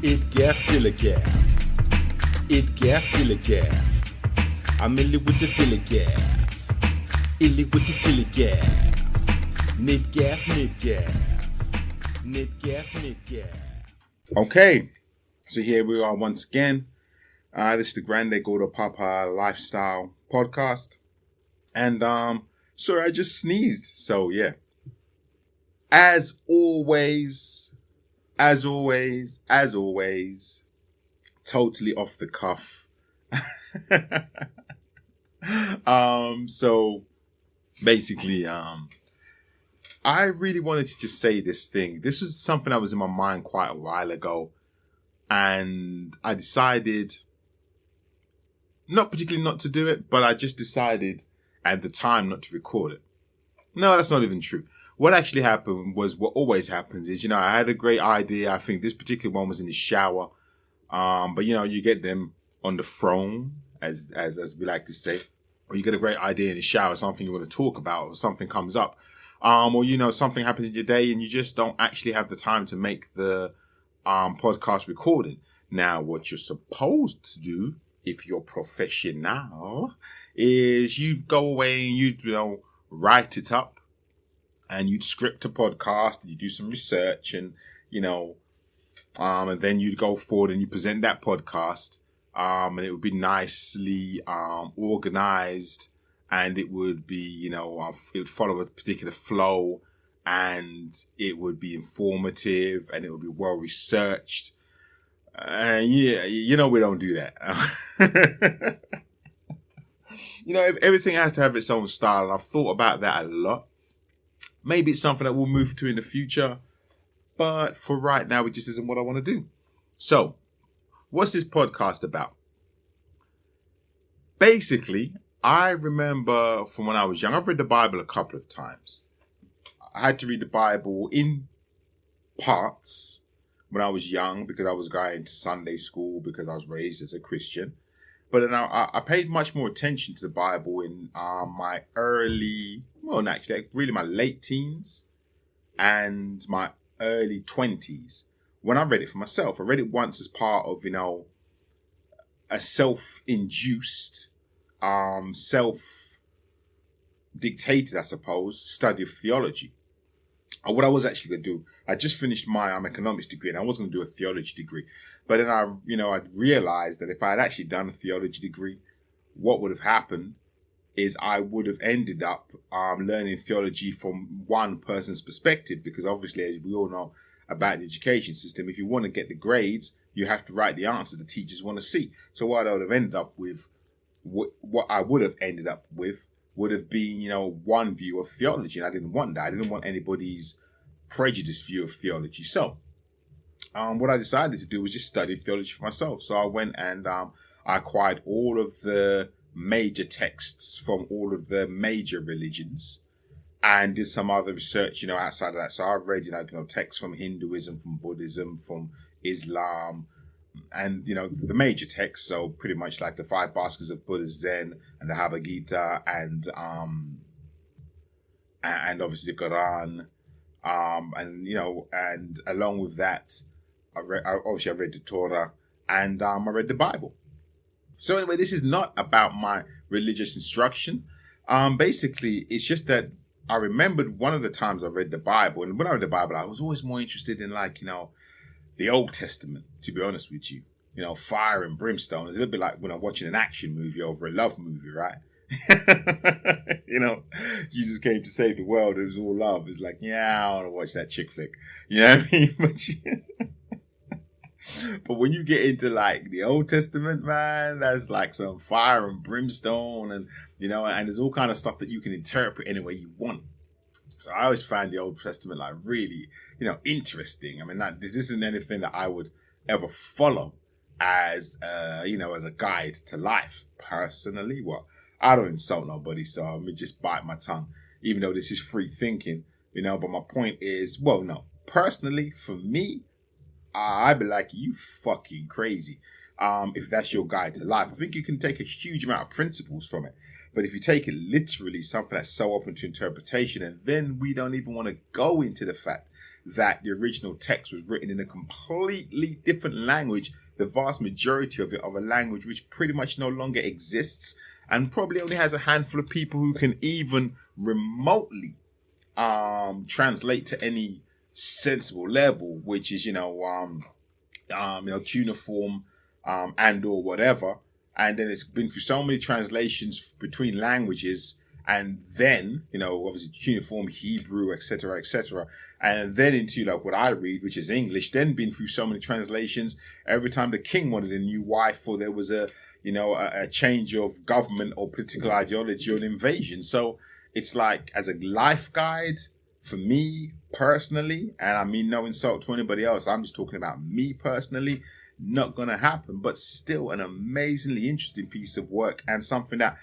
It gaff till a gaff. It gaff till a gaff. I'm illy with the till a gaff. Illy with the till a gaff. Knit gaff, knit gaff. Knit gaff, knit gaff. Okay, so here we are once again. This is the Grande Gordo Papa Lifestyle Podcast. And sorry, I just sneezed. So yeah. As always, totally off the cuff. So basically, I really wanted to just say this thing. This was something that was in my mind quite a while ago. And I decided, not particularly not to do it, but I just decided at the time not to record it. No, that's not even true. What actually happened was what always happens is, I had a great idea. I think this particular one was in the shower. But you get them on the phone, as we like to say, or you get a great idea in the shower, something you want to talk about, or something comes up. Or, something happens in your day and you just don't actually have the time to make the podcast recording. Now, what you're supposed to do, if you're professional, is you go away and you write it up. And you'd script a podcast, and you do some research, and and then you'd go forward and you present that podcast, and it would be nicely organized, and it would be it would follow a particular flow, and it would be informative, and it would be well researched. And we don't do that. Everything has to have its own style, and I've thought about that a lot. Maybe it's something that we'll move to in the future, but for right now, it just isn't what I want to do. So, what's this podcast about? Basically, I remember from when I was young, I've read the Bible a couple of times. I had to read the Bible in parts when I was young because I was going to Sunday school because I was raised as a Christian. But then I paid much more attention to the Bible in my my late teens and my early 20s when I read it for myself. I read it once as part of, a self-induced, self-dictated, I suppose, study of theology. And what I was actually going to do, I just finished my economics degree and I was going to do a theology degree. But then I realized that if I had actually done a theology degree, what would have happened is I would have ended up learning theology from one person's perspective, because obviously, as we all know about the education system, if you want to get the grades, you have to write the answers the teachers want to see. So what I would have ended up with, what I would have ended up with, would have been, one view of theology. And I didn't want that. I didn't want anybody's prejudiced view of theology. So what I decided to do was just study theology for myself. So I went and I acquired all of the major texts from all of the major religions and did some other research, outside of that. So I've read, texts from Hinduism, from Buddhism, from Islam, and, the major texts. So pretty much like the 5 baskets of Buddhist Zen and the Bhagavad Gita and obviously the Quran. And along with that, I read the Torah and I read the Bible. So anyway, this is not about my religious instruction. Basically, it's just that I remembered one of the times I read the Bible, and when I read the Bible, I was always more interested in the Old Testament, to be honest with you. Fire and brimstone. It's a little bit like when I'm watching an action movie over a love movie, right? Jesus came to save the world. It was all love. It's like, I want to watch that chick flick. You know what I mean? But when you get into the Old Testament, man, that's like some fire and brimstone and there's all kind of stuff that you can interpret any way you want. So I always find the Old Testament really, interesting. I mean, this isn't anything that I would ever follow as, as a guide to life personally. Well, I don't insult nobody, so let me just bite my tongue, even though this is free thinking, but my point is, personally, for me, I'd be like, you fucking crazy. If that's your guide to life, I think you can take a huge amount of principles from it. But if you take it literally, something that's so open to interpretation, and then we don't even want to go into the fact that the original text was written in a completely different language, the vast majority of it of a language which pretty much no longer exists, and probably only has a handful of people who can even remotely translate to any sensible level, which is cuneiform and or whatever. And then it's been through so many translations between languages, and then obviously cuneiform, Hebrew, etc., and then into like what I read, which is English. Then been through so many translations. Every time the king wanted a new wife, or there was a change of government or political ideology or an invasion. So it's like, as a life guide for me personally, and I mean no insult to anybody else, I'm just talking about me personally, not gonna happen, but still an amazingly interesting piece of work, and something that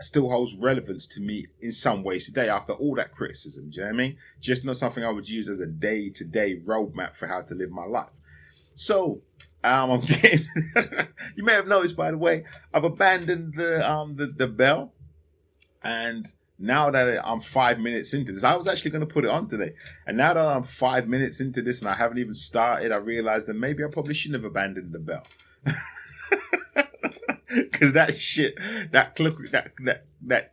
still holds relevance to me in some ways today after all that criticism. Do you know what I mean? Just not something I would use as a day-to-day roadmap for how to live my life. So I'm getting you may have noticed, by the way, I've abandoned the bell, and now that I'm 5 minutes into this, I was actually going to put it on today. And now that I'm 5 minutes into this and I haven't even started, I realized that maybe I probably shouldn't have abandoned the bell. Because that shit, that clock, that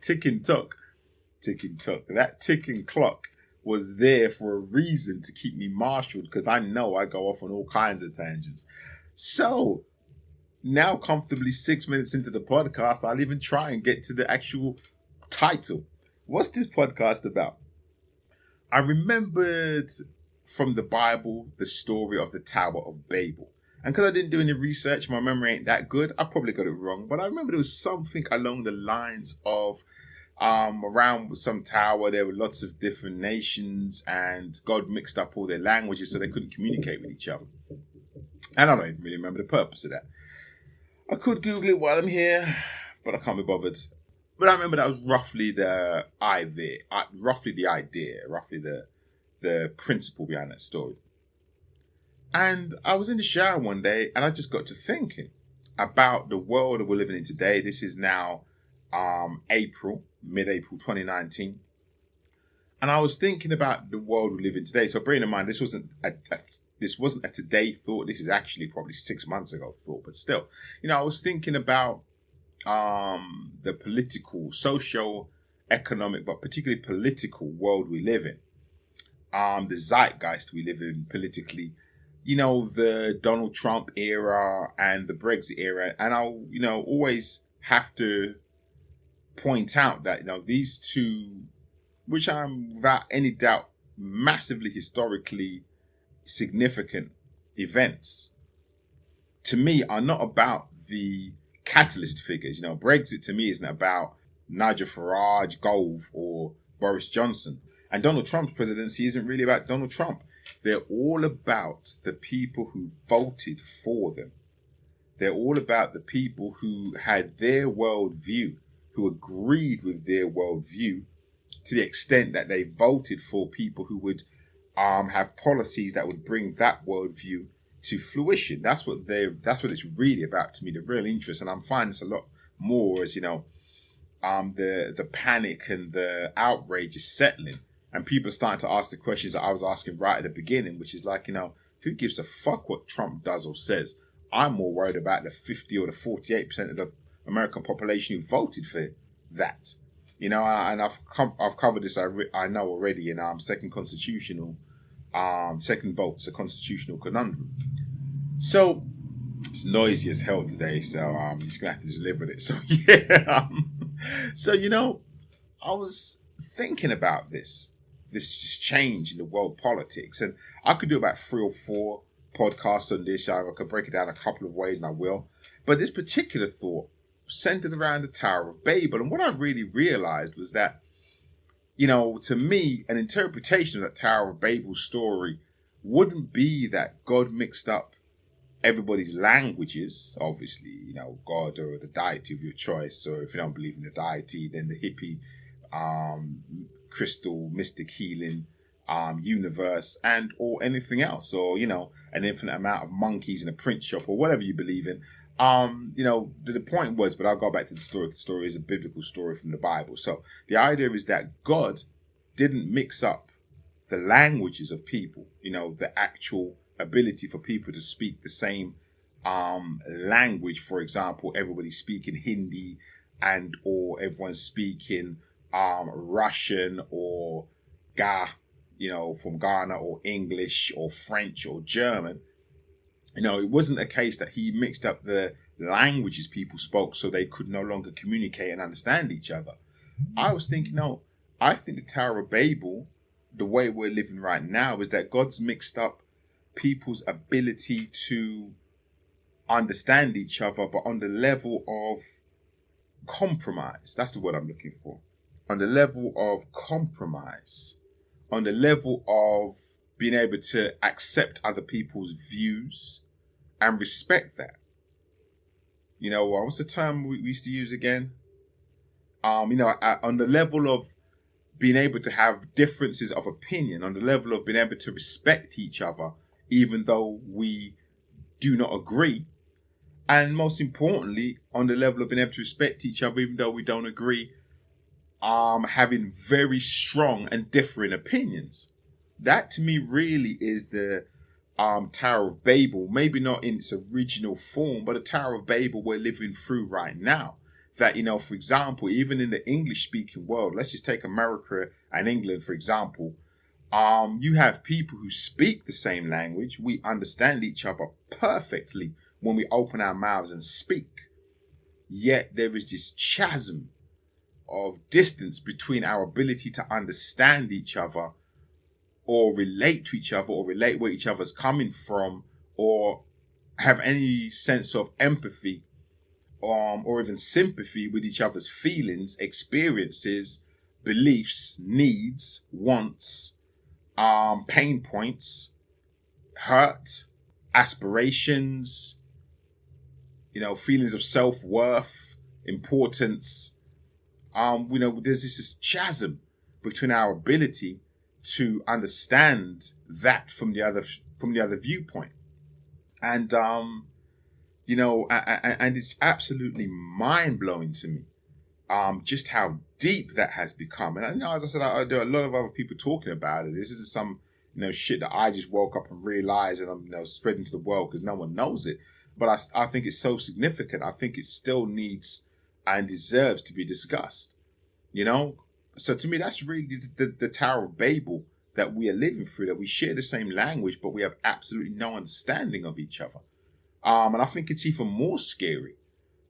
ticking clock was there for a reason, to keep me marshaled, because I know I go off on all kinds of tangents. So now, comfortably 6 minutes into the podcast, I'll even try and get to the actual title. What's this podcast about? I remembered from the Bible the story of the Tower of Babel. And because I didn't do any research, my memory ain't that good, I probably got it wrong. But I remember there was something along the lines of around some tower, there were lots of different nations, and God mixed up all their languages so they couldn't communicate with each other. And I don't even really remember the purpose of that. I could Google it while I'm here, but I can't be bothered. But I remember that was roughly the principle behind that story. And I was in the shower one day, and I just got to thinking about the world that we're living in today. This is now mid-April 2019. And I was thinking about the world we live in today. So bearing in mind, this wasn't a today thought. This is actually probably 6 months ago thought. But still, I was thinking about the political, socio-economic, but particularly political world we live in. The zeitgeist we live in politically. The Donald Trump era and the Brexit era. And I'll, always have to point out that, these two, which are without any doubt massively historically significant events, to me are not about the catalyst figures. Brexit to me isn't about Nigel Farage, Gove, or Boris Johnson. And Donald Trump's presidency isn't really about Donald Trump. They're all about the people who voted for them. They're all about the people who had their worldview, who agreed with their worldview to the extent that they voted for people who would have policies that would bring that worldview to fruition. That's what it's really about to me, the real interest. And I'm finding this a lot more as, the panic and the outrage is settling. And people are starting to ask the questions that I was asking right at the beginning, which is like, who gives a fuck what Trump does or says? I'm more worried about the 50 or the 48% of the American population who voted for that. And I've covered this, I know already, in second vote's a constitutional conundrum. So it's noisy as hell today, so I'm just gonna have to just live with it. So yeah, I was thinking about this just change in the world politics, and I could do about 3 or 4 podcasts on this. I could break it down a couple of ways, and I will. But this particular thought centered around the Tower of Babel, and what I really realized was that, to me, an interpretation of that Tower of Babel story wouldn't be that God mixed up everybody's languages, obviously, God or the deity of your choice, or if you don't believe in the deity, then the hippie, crystal, mystic healing, universe, and or anything else, or an infinite amount of monkeys in a print shop, or whatever you believe in. The point was, but I'll go back to the story. The story is a biblical story from the Bible. So the idea is that God didn't mix up the languages of people, the actual ability for people to speak the same language. For example, everybody speaking Hindi or everyone speaking Russian or Ga, from Ghana, or English or French or German. It wasn't a case that he mixed up the languages people spoke so they could no longer communicate and understand each other. I was thinking, no, I think the Tower of Babel, the way we're living right now, is that God's mixed up people's ability to understand each other, but on the level of compromise. That's the word I'm looking for. On the level of compromise, on the level of being able to accept other people's views and respect that. What's the term we used to use again? On the level of being able to have differences of opinion, on the level of being able to respect each other, even though we do not agree. And most importantly, on the level of being able to respect each other, even though we don't agree, having very strong and differing opinions. That to me really is the Tower of Babel, maybe not in its original form, but the Tower of Babel we're living through right now. That, for example, even in the English-speaking world, let's just take America and England, for example, you have people who speak the same language. We understand each other perfectly when we open our mouths and speak. Yet there is this chasm of distance between our ability to understand each other or relate to each other or relate where each other's coming from or have any sense of empathy or even sympathy with each other's feelings, experiences, beliefs, needs, wants, pain points, hurt, aspirations, feelings of self-worth, importance. There's this chasm between our ability to understand that from the other viewpoint. And and it's absolutely mind-blowing to me just how deep that has become. And as I said, there are a lot of other people talking about it. This isn't some shit that I just woke up and realized and I'm spreading to the world because no one knows it. But I think it's so significant. I think it still needs and deserves to be discussed. So to me, that's really the Tower of Babel that we are living through, that we share the same language, but we have absolutely no understanding of each other. And I think it's even more scary,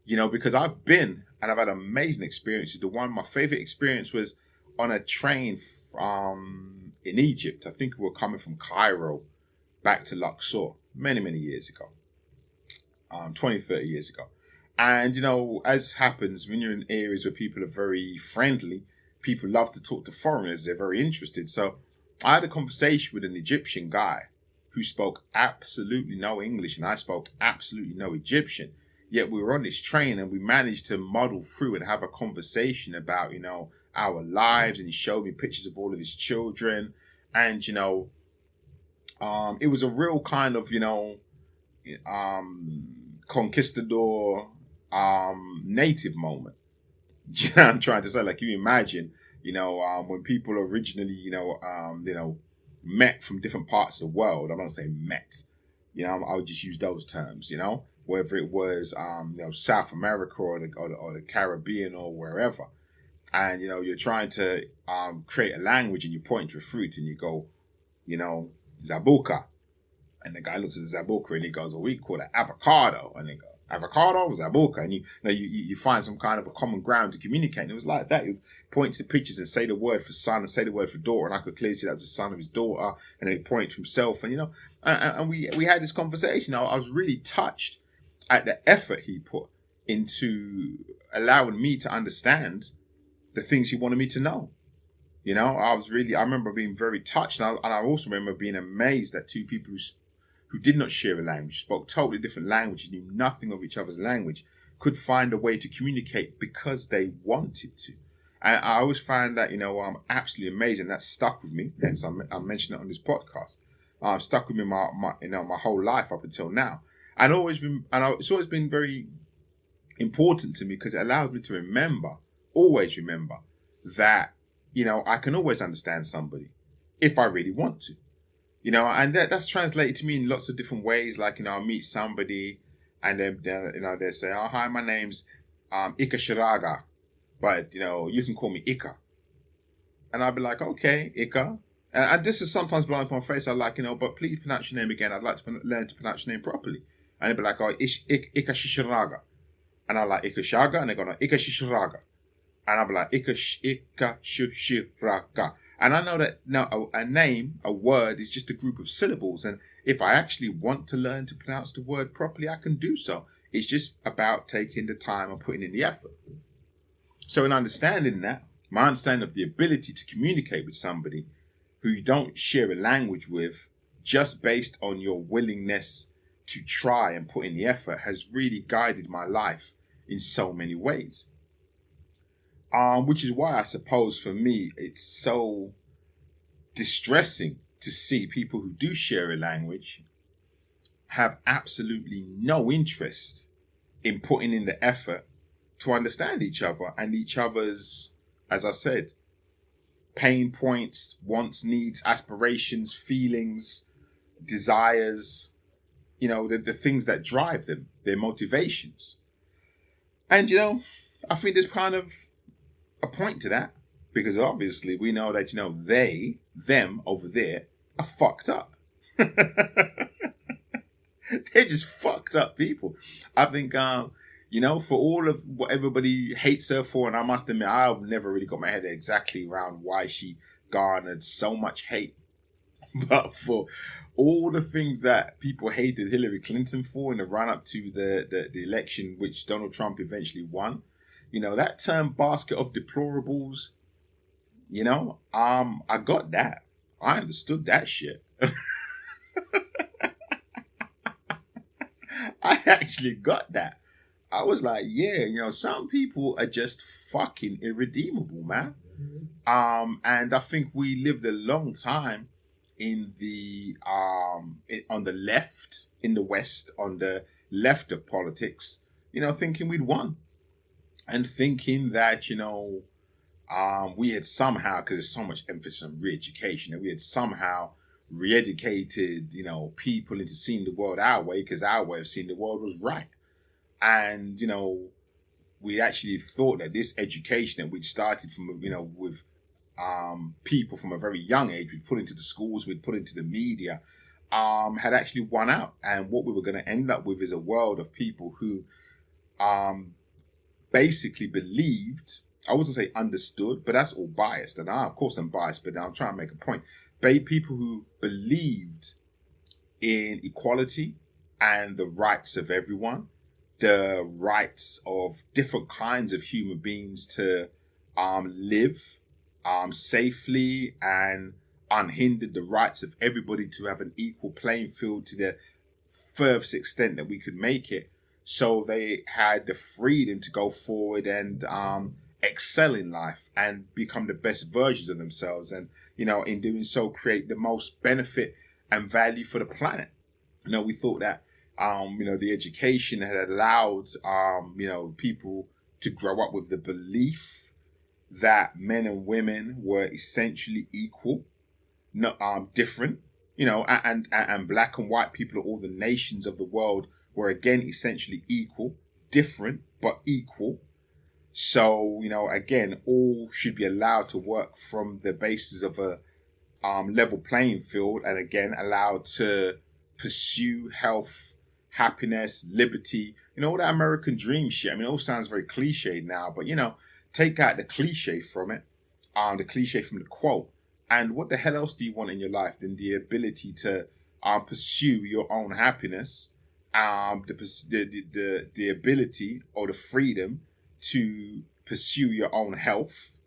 because I've been and I've had amazing experiences. My favorite experience was on a train in Egypt. I think we were coming from Cairo back to Luxor many, many years ago, 20, 30 years ago. And, as happens when you're in areas where people are very friendly, people love to talk to foreigners. They're very interested. So I had a conversation with an Egyptian guy who spoke absolutely no English and I spoke absolutely no Egyptian. Yet we were on this train and we managed to muddle through and have a conversation about, our lives. And he showed me pictures of all of his children. And, it was a real kind of, conquistador native moment. I'm trying to say, like, you imagine, when people originally, met from different parts of the world. I'm not saying met, I would just use those terms, whether it was, South America or the Caribbean or wherever. And, you're trying to create a language and you point to a fruit and you go, Zabuka. And the guy looks at the Zabuka and he goes, well, we call it avocado. And they go, avocado, Zabuka. And you find some kind of a common ground to communicate. And it was like that. You point to the pictures and say the word for son and say the word for daughter. And I could clearly see that was the son of his daughter. And then he pointed to himself. And, and we had this conversation. I was really touched at the effort he put into allowing me to understand the things he wanted me to know. I remember being very touched. And I also remember being amazed that two people who did not share a language, spoke totally different languages, knew nothing of each other's language, could find a way to communicate because they wanted to. And I always find that, absolutely amazing. That stuck with me. Hence, I mentioned it on this podcast. Stuck with me my whole life up until now. And it's always been very important to me because it allows me to always remember that, I can always understand somebody, if I really want to. And that's translated to me in lots of different ways. Like, I'll meet somebody and then, they say, oh, hi, my name's Ika Shiraga, but, you can call me Ika. And I'll be like, okay, Ika. And this is sometimes blowing up my face. I like, but please pronounce your name again. I'd like to learn to pronounce your name properly. And they'll be like, oh, Ika Shishiraga. And I'm like, Ika Shaga. And they go, no, Ika Shishiraga. And I'll be like, Ika Shishiraga. And I know that now a name, a word, is just a group of syllables. And if I actually want to learn to pronounce the word properly, I can do so. It's just about taking the time and putting in the effort. So in understanding that, my understanding of the ability to communicate with somebody who you don't share a language with, just based on your willingness to try and put in the effort, has really guided my life in so many ways. Which is why I suppose for me, it's so distressing to see people who do share a language have absolutely no interest in putting in the effort to understand each other and each other's, as I said, pain points, wants, needs, aspirations, feelings, desires, the things that drive them, their motivations. And, I think there's kind of a point to that, because obviously we know that, them over there are fucked up. They're just fucked up people. I think, for all of what everybody hates her for, and I must admit, I've never really got my head exactly around why she garnered so much hate. But for all the things that people hated Hillary Clinton for in the run-up to the election, which Donald Trump eventually won, that term basket of deplorables, I got that. I understood that shit. I actually got that. I was like, yeah, some people are just fucking irredeemable, man. And I think we lived a long time in the on the left, in the West, on the left of politics, thinking we'd won, and thinking that we had somehow, because there's so much emphasis on re-education, that we had somehow re-educated people into seeing the world our way, because our way of seeing the world was right. And we actually thought that this education that we'd started from with people from a very young age, we'd put into the schools, we'd put into the media, had actually won out. And what we were going to end up with is a world of people who basically believed, I wasn't say understood, but that's all biased. And of course I'm biased, but I'm trying to make a point. People who believed in equality and the rights of everyone, the rights of different kinds of human beings to live safely and unhindered, the rights of everybody to have an equal playing field to the furthest extent that we could make it. So they had the freedom to go forward and excel in life and become the best versions of themselves. And, in doing so, create the most benefit and value for the planet. We thought that, the education had allowed, people to grow up with the belief that men and women were essentially equal, not different, and black and white people of all the nations of the world were again essentially equal, different, but equal. So, again, all should be allowed to work from the basis of a level playing field, and again, allowed to pursue health, happiness, liberty, all that American dream shit. I mean, it all sounds very cliched now, but, take out the cliche from it, the cliche from the quote, and what the hell else do you want in your life than the ability to pursue your own happiness, the ability or the freedom to pursue your own health,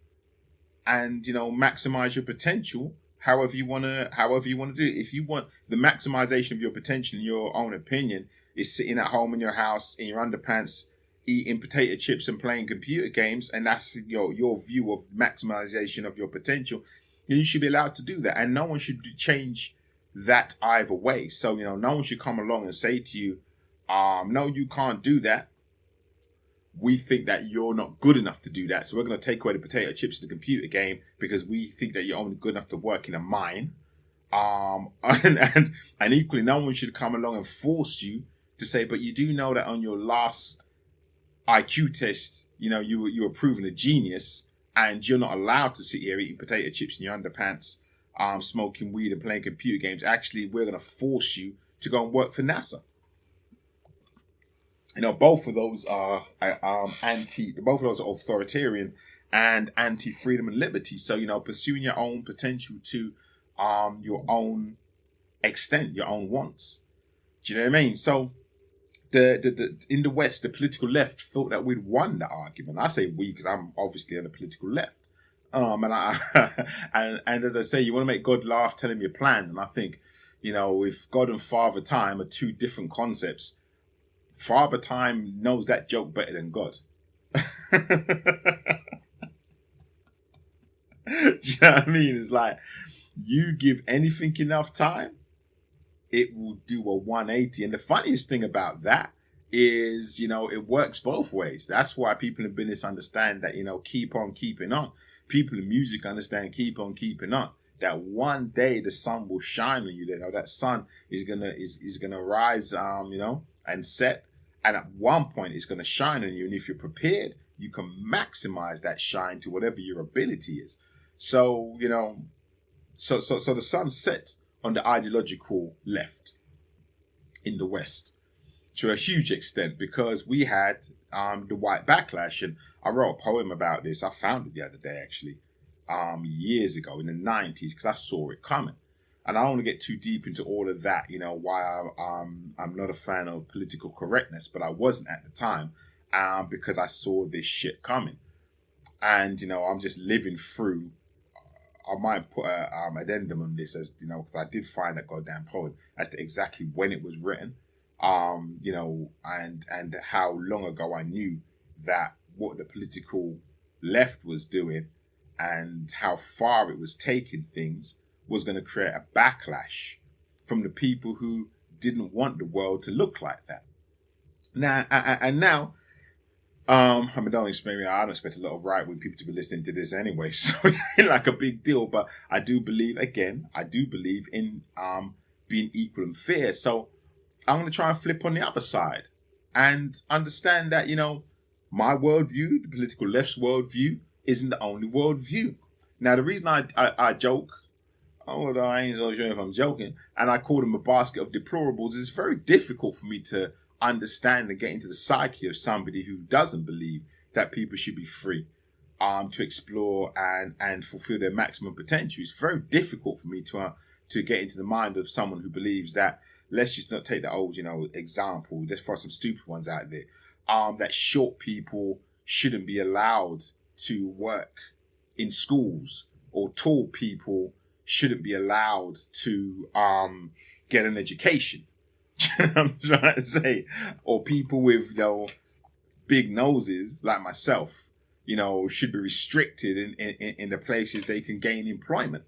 and maximize your potential however you want to do it. If you want the maximization of your potential, in your own opinion, is sitting at home in your house in your underpants eating potato chips and playing computer games, and that's your view of maximization of your potential, then you should be allowed to do that, and no one should change that either way. So no one should come along and say to you, no, you can't do that, we think that you're not good enough to do that. So we're going to take away the potato chips in the computer game because we think that you're only good enough to work in a mine. And equally, no one should come along and force you to say, but you do know that on your last IQ test, you were proven a genius, and you're not allowed to sit here eating potato chips in your underpants, smoking weed and playing computer games. Actually, we're going to force you to go and work for NASA. Both of those are both of those are authoritarian and anti-freedom and liberty. So, pursuing your own potential to your own extent, your own wants. Do you know what I mean? So the in the West, the political left thought that we'd won the argument. I say we because I'm obviously on the political left. And as I say, you want to make God laugh, tell him your plans. And I think, if God and Father Time are two different concepts, Father Time knows that joke better than God. Do you know what I mean? It's like, you give anything enough time, it will do a 180. And the funniest thing about that is, it works both ways. That's why people in business understand that, keep on keeping on. People in music understand keep on keeping on. That one day the sun will shine on you. That sun is gonna rise, and set. And at one point it's gonna shine on you. And if you're prepared, you can maximize that shine to whatever your ability is. So, so the sun sets on the ideological left in the West to a huge extent because we had the white backlash. And I wrote a poem about this. I found it the other day, actually, years ago in the 90s, because I saw it coming. And I don't want to get too deep into all of that, why I'm not a fan of political correctness, but I wasn't at the time because I saw this shit coming. And, I'm just living through. I might put an addendum on this as, because I did find that goddamn poem as to exactly when it was written, and how long ago I knew that what the political left was doing and how far it was taking things was going to create a backlash from the people who didn't want the world to look like that. Now, I don't expect a lot of right-wing people to be listening to this anyway, so it ain't like a big deal, but I do believe in being equal and fair. So I'm going to try and flip on the other side and understand that, my worldview, the political left's worldview, isn't the only worldview. Now, the reason I joke, although I ain't so sure if I'm joking, and I call them a basket of deplorables, it's very difficult for me to understand and get into the psyche of somebody who doesn't believe that people should be free to explore and fulfill their maximum potential. It's very difficult for me to get into the mind of someone who believes that, let's just not take the old, example, let's throw some stupid ones out there, that short people shouldn't be allowed to work in schools, or tall people shouldn't be allowed to get an education. I'm trying to say, or people with big noses like myself, should be restricted in the places they can gain employment.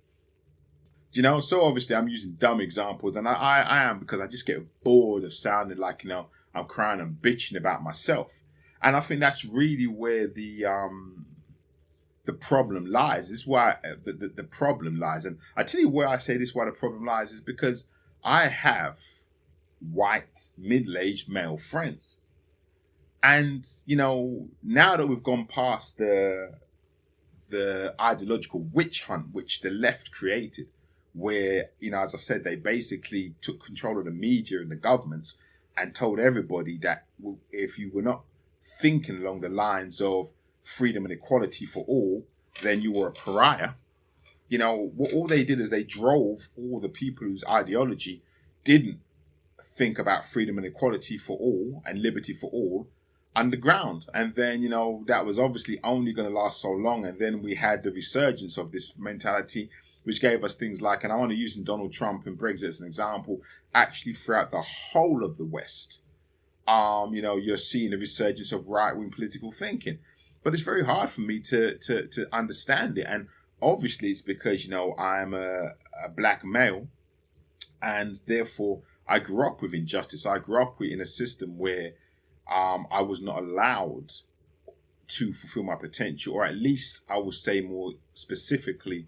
So obviously I'm using dumb examples, and I am, because I just get bored of sounding like I'm crying and bitching about myself, and I think that's really where the problem lies. This is why the problem lies, and I tell you where I say this, why the problem lies, is because I have white, middle-aged male friends. And, now that we've gone past the ideological witch hunt which the left created, where, as I said, they basically took control of the media and the governments and told everybody that if you were not thinking along the lines of freedom and equality for all, then you were a pariah. All they did is they drove all the people whose ideology didn't think about freedom and equality for all and liberty for all underground. And then, that was obviously only going to last so long. And then we had the resurgence of this mentality, which gave us things like, and I want to use Donald Trump and Brexit as an example, actually throughout the whole of the West, you're seeing the resurgence of right-wing political thinking. But it's very hard for me to understand it. And obviously it's because, I'm a black male, and therefore I grew up with injustice. I grew up in a system where I was not allowed to fulfill my potential, or at least I would say more specifically,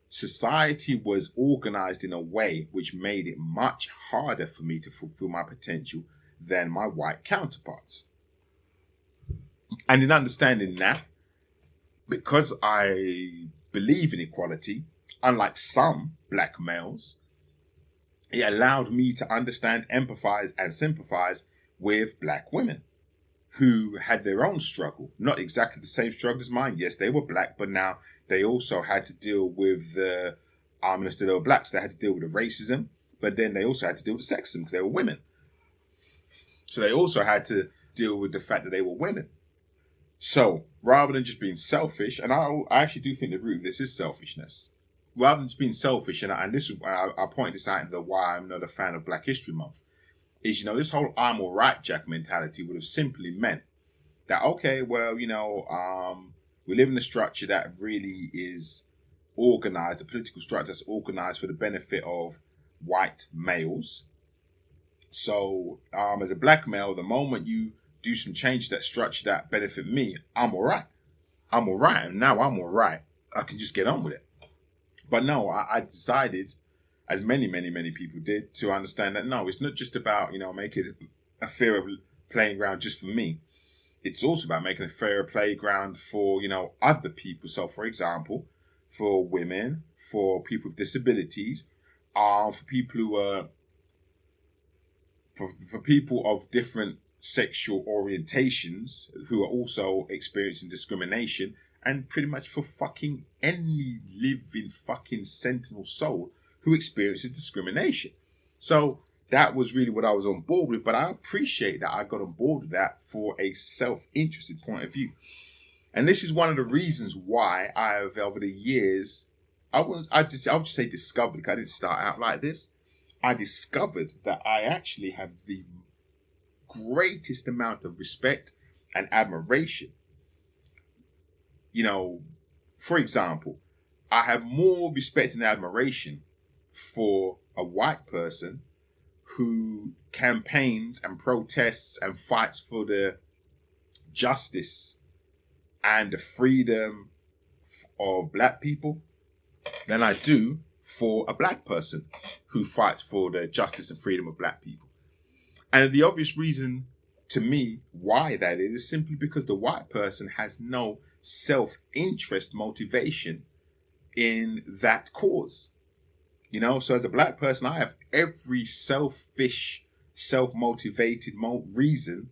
society was organized in a way which made it much harder for me to fulfill my potential than my white counterparts. And in understanding that, because I believe in equality, unlike some black males, it allowed me to understand, empathize, and sympathize with black women who had their own struggle. Not exactly the same struggle as mine. Yes, they were black, but now they also had to deal with the, instead they were blacks, they had to deal with the racism, but then they also had to deal with the sexism because they were women. So they also had to deal with the fact that they were women. So rather than just being selfish, and I actually do think the root of this is selfishness, rather than just being selfish, and this is I point this out in the why I'm not a fan of Black History Month, is, this whole I'm all right, Jack mentality would have simply meant that, okay, well, we live in a structure that really is organized, a political structure that's organized for the benefit of white males. So as a black male, the moment you do some changes that structure that benefit me, I'm all right. I'm all right. And now I'm all right. I can just get on with it. But no, I decided, as many people did, to understand that no, it's not just about, making it a fairer playing ground just for me. It's also about making a fairer playground for, other people. So, for example, for women, for people with disabilities, for people who are, for people of different sexual orientations who are also experiencing discrimination, and pretty much for fucking any living fucking sentinel soul who experiences discrimination. So that was really what I was on board with, but I appreciate that I got on board with that for a self-interested point of view. And this is one of the reasons why I have, over the years, I would just say discovered, because I didn't start out like this. I discovered that I actually have the greatest amount of respect and admiration. For example, I have more respect and admiration for a white person who campaigns and protests and fights for the justice and the freedom of black people than I do for a black person who fights for the justice and freedom of black people. And the obvious reason to me why that is simply because the white person has no self-interest motivation in that cause. So as a black person, I have every selfish, self-motivated reason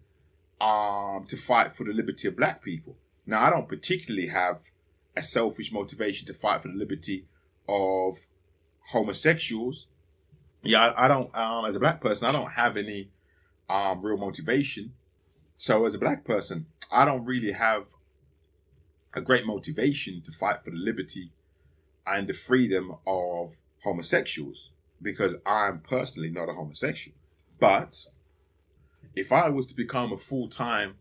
to fight for the liberty of black people. Now, I don't particularly have a selfish motivation to fight for the liberty of homosexuals. Yeah, I don't, as a black person, I don't have any real motivation. So as a black person, I don't really have a great motivation to fight for the liberty and the freedom of homosexuals, because I'm personally not a homosexual. But if I was to become a full-time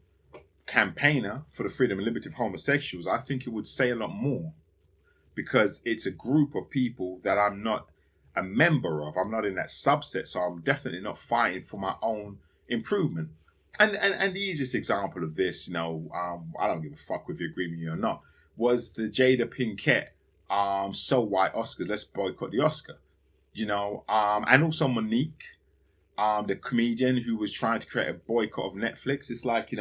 campaigner for the freedom and liberty of homosexuals, I think it would say a lot more, because it's a group of people that I'm not a member of. I'm not in that subset, so I'm definitely not fighting for my own improvement. And the easiest example of this, I don't give a fuck if you agree with me or not, was the Jada Pinkett So White Oscars. Let's boycott the Oscar. And also Monique, the comedian who was trying to create a boycott of Netflix. It's like,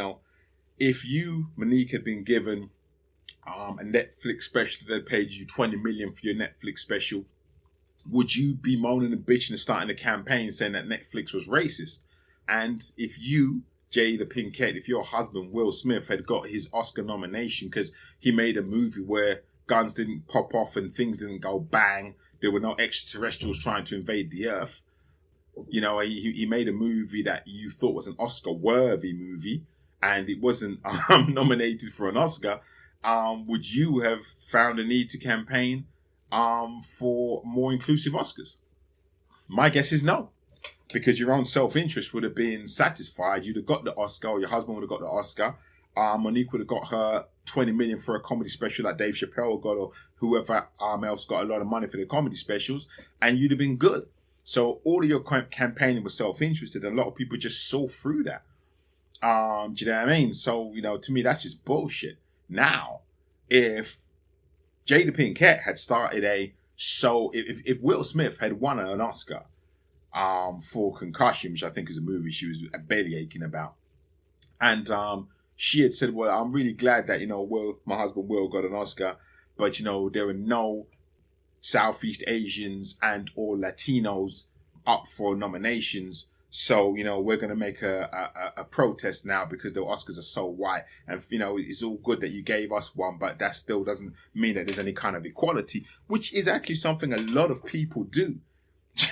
if you, Monique, had been given a Netflix special that paid you $20 million for your Netflix special, would you be moaning and bitching and starting a campaign saying that Netflix was racist? And if you, Jada Pinkett, if your husband Will Smith had got his Oscar nomination because he made a movie where guns didn't pop off and things didn't go bang, there were no extraterrestrials trying to invade the earth, he made a movie that you thought was an Oscar-worthy movie and it wasn't nominated for an Oscar, would you have found a need to campaign for more inclusive Oscars? My guess is no, because your own self-interest would have been satisfied. You'd have got the Oscar, or your husband would have got the Oscar. Monique would have got her $20 million for a comedy special like Dave Chappelle got, or whoever else got a lot of money for their comedy specials, and you'd have been good. So all of your campaigning was self-interested, and a lot of people just saw through that. Do you know what I mean? So, to me, that's just bullshit. Now, if Jada Pinkett had started if Will Smith had won an Oscar for Concussion, which I think is a movie she was belly aching about, and she had said, well, I'm really glad that, my husband Will got an Oscar, but, there are no Southeast Asians and or Latinos up for nominations. So, we're going to make a protest now because the Oscars are so white. And, it's all good that you gave us one, but that still doesn't mean that there's any kind of equality, which is actually something a lot of people do.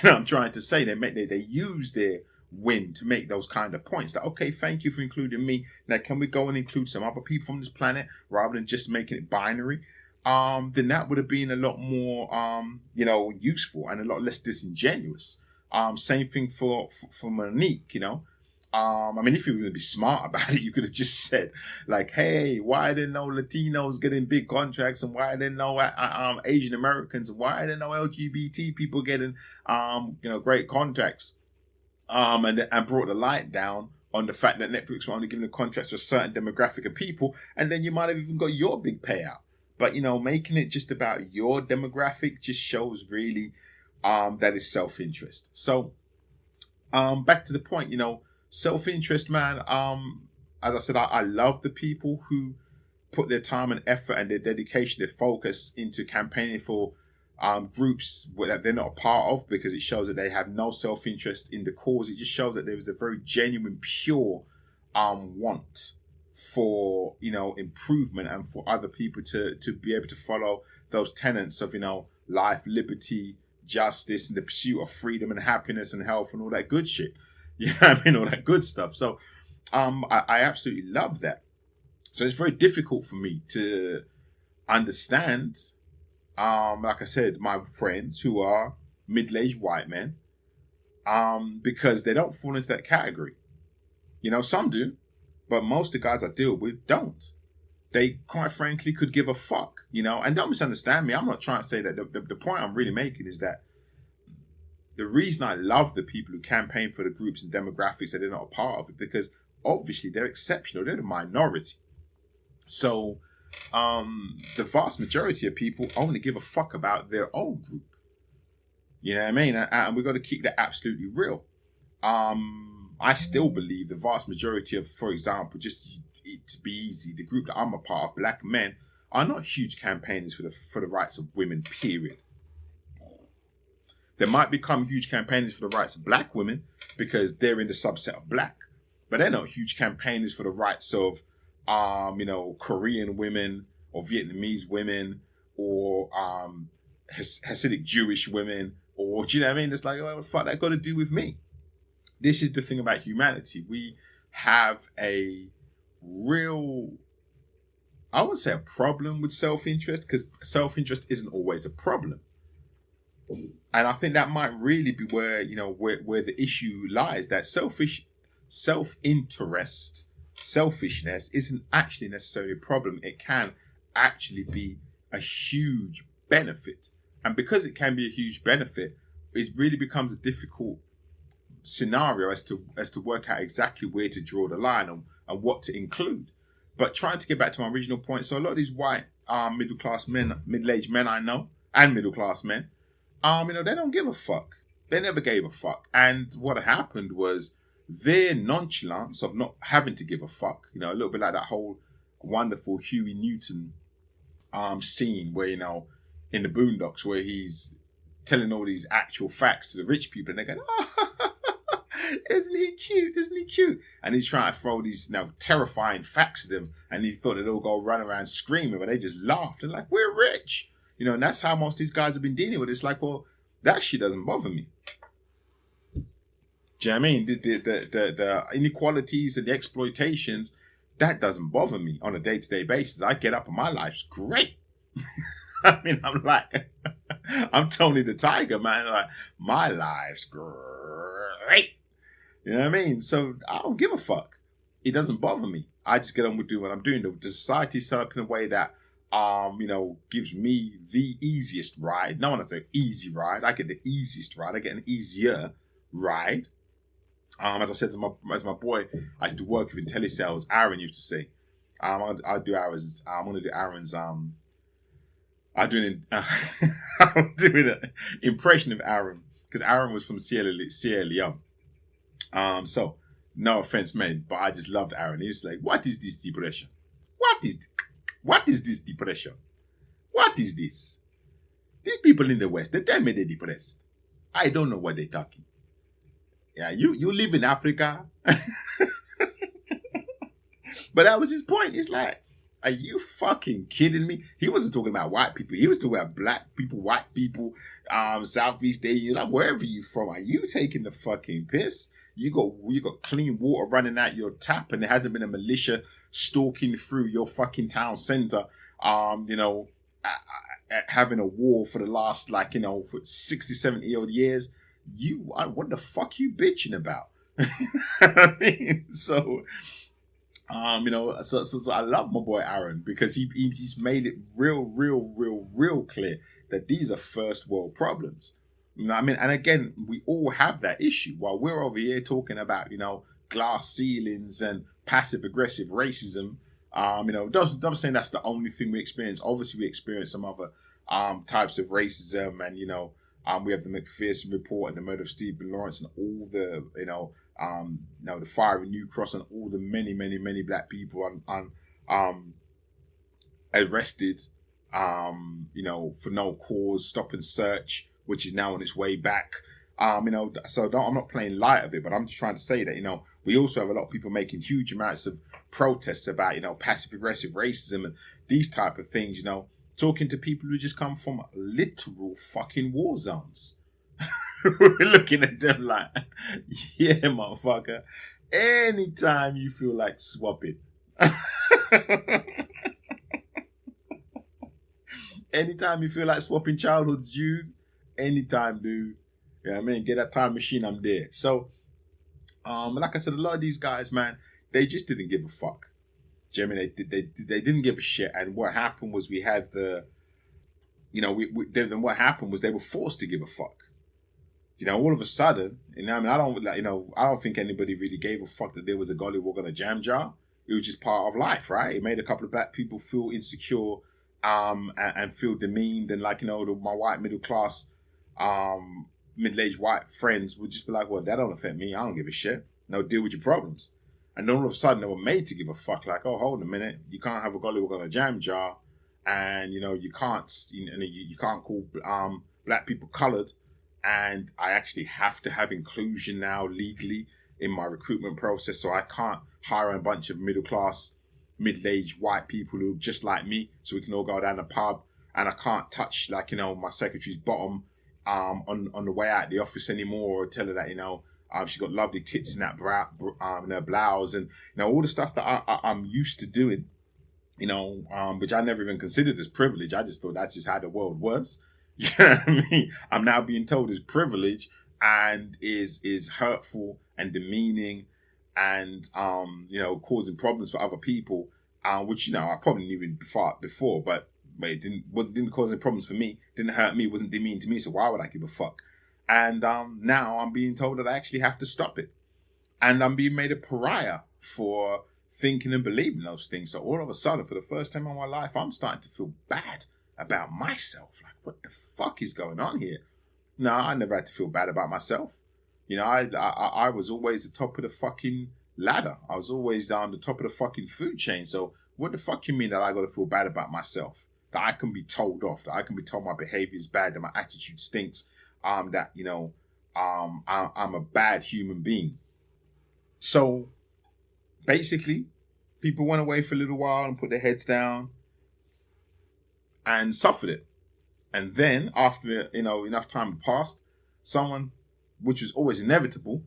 I'm trying to say they use their win to make those kind of points that, okay, thank you for including me. Now, can we go and include some other people from this planet rather than just making it binary? Then that would have been a lot more, useful and a lot less disingenuous. Same thing for Monique, if you were going to be smart about it, you could have just said, like, hey, why didn't no Latinos getting big contracts, and why didn't no Asian Americans, and why didn't no LGBT people getting, great contracts, and brought the light down on the fact that Netflix were only giving the contracts to a certain demographic of people, and then you might have even got your big payout. But, making it just about your demographic just shows really that is self-interest. So, back to the point, self-interest, man. As I said, I love the people who put their time and effort and their dedication, their focus into campaigning for groups that they're not a part of, because it shows that they have no self-interest in the cause. It just shows that there is a very genuine, pure want for, improvement and for other people to be able to follow those tenets of, life, liberty, justice, and the pursuit of freedom and happiness and health and all that good shit. All that good stuff. So I absolutely love that. So it's very difficult for me to understand, like I said, my friends who are middle-aged white men, because they don't fall into that category. Some do, but most of the guys I deal with don't. They, quite frankly, could give a fuck, and don't misunderstand me. I'm not trying to say that. The point I'm really making is that the reason I love the people who campaign for the groups and demographics that they're not a part of it, because obviously they're exceptional. They're the minority. So the vast majority of people only give a fuck about their own group. You know what I mean? And we've got to keep that absolutely real. I still believe the vast majority of, for example, just to be easy, the group that I'm a part of, black men, are not huge campaigners for the rights of women, period. They might become huge campaigners for the rights of black women because they're in the subset of black, but they're not huge campaigners for the rights of, Korean women or Vietnamese women or Hasidic Jewish women, or, do you know what I mean? It's like, what the fuck that got to do with me? This is the thing about humanity. We have a real, I wouldn't say a problem with self-interest, because self-interest isn't always a problem. And I think that might really be where, where the issue lies, that self-interest, selfishness isn't actually necessarily a problem. It can actually be a huge benefit. And because it can be a huge benefit, it really becomes a difficult scenario as to work out exactly where to draw the line and what to include. But trying to get back to my original point, so a lot of these white middle-class men, middle-aged men I know, and middle-class men, they don't give a fuck. They never gave a fuck. And what happened was their nonchalance of not having to give a fuck, a little bit like that whole wonderful Huey Newton scene where, in the Boondocks, where he's telling all these actual facts to the rich people, and they're going, oh, isn't he cute? Isn't he cute? And he's trying to throw these terrifying facts at them, and he thought they'd all go run around screaming, but they just laughed and like, we're rich. And that's how most of these guys have been dealing with it. It's like, well, that shit doesn't bother me. Do you know what I mean? The inequalities and the exploitations, that doesn't bother me on a day-to-day basis. I get up and my life's great. I'm like, I'm Tony the Tiger, man. Like, my life's great. You know what I mean? So I don't give a fuck. It doesn't bother me. I just get on with doing what I'm doing. The society's set up in a way that, gives me the easiest ride. No one has an easy ride. I get the easiest ride. I get an easier ride. As I said to my boy, I used to work with in telesales, Aaron used to say, I'll do Aaron's. I'm gonna do Aaron's. I'm doing. I'm doing an impression of Aaron because Aaron was from Sierra Leone. So no offense, man, but I just loved Aaron. He was like, "What is this depression? What is this depression? What is this? These people in the West, they tell me they're depressed. I don't know what they're talking. Yeah, you live in Africa." But that was his point. It's like, are you fucking kidding me? He wasn't talking about white people. He was talking about black people, white people, Southeast Asian, like wherever you from. Are you taking the fucking piss? You got clean water running out your tap, and there hasn't been a militia stalking through your fucking town center. Having a war for the last for 60, 70 odd years. What the fuck you bitching about? I mean, so I love my boy Aaron because he's made it real clear that these are first world problems. You know what I mean? And again, we all have that issue. While we're over here talking about, glass ceilings and passive aggressive racism, don't saying that's the only thing we experience. Obviously, we experience some other types of racism, and we have the McPherson report and the murder of Stephen Lawrence and all the the fire in New Cross and all the many black people arrested, for no cause, stop and search, which is now on its way back. I'm not playing light of it, but I'm just trying to say that, we also have a lot of people making huge amounts of protests about, passive aggressive racism and these type of things, talking to people who just come from literal fucking war zones. We're looking at them like, yeah, motherfucker, anytime you feel like swapping. Anytime you feel like swapping childhoods, dude, anytime, dude. You know what I mean? Get that time machine, I'm there. So, like I said, a lot of these guys, man, they just didn't give a fuck. Do you know what I mean? They didn't give a shit. And what happened was we had then what happened was they were forced to give a fuck. All of a sudden, I don't think anybody really gave a fuck that there was a gollywog on a jam jar. It was just part of life, right? It made a couple of black people feel insecure, and feel demeaned, and my white middle class, middle-aged white friends would just be like, well, that don't affect me. I don't give a shit. No, deal with your problems. And then all of a sudden they were made to give a fuck. Like, oh, hold a minute, you can't have a gollywog on a jam jar, and you can't, you can't call black people coloured. And I actually have to have inclusion now legally in my recruitment process. So I can't hire a bunch of middle-class, middle-aged white people who are just like me so we can all go down the pub. And I can't touch, my secretary's bottom on the way out the office anymore, or tell her that, she's got lovely tits in that in her blouse. And, all the stuff that I'm used to doing, which I never even considered as privilege. I just thought that's just how the world was. You know what I mean? I'm now being told is privilege and is hurtful and demeaning and, causing problems for other people, which, I probably knew before, but it didn't cause any problems for me, didn't hurt me, wasn't demeaning to me, so why would I give a fuck? And now I'm being told that I actually have to stop it. And I'm being made a pariah for thinking and believing those things. So all of a sudden, for the first time in my life, I'm starting to feel bad about myself. Like, what the fuck is going on here? No, I never had to feel bad about myself. I was always the top of the fucking ladder. I was always down the top of the fucking food chain. So what the fuck you mean that I got to feel bad about myself? That I can be told off, that I can be told my behavior is bad, that my attitude stinks, that, I'm a bad human being. So basically, people went away for a little while and put their heads down and suffered it. And then after, enough time had passed, someone, which was always inevitable,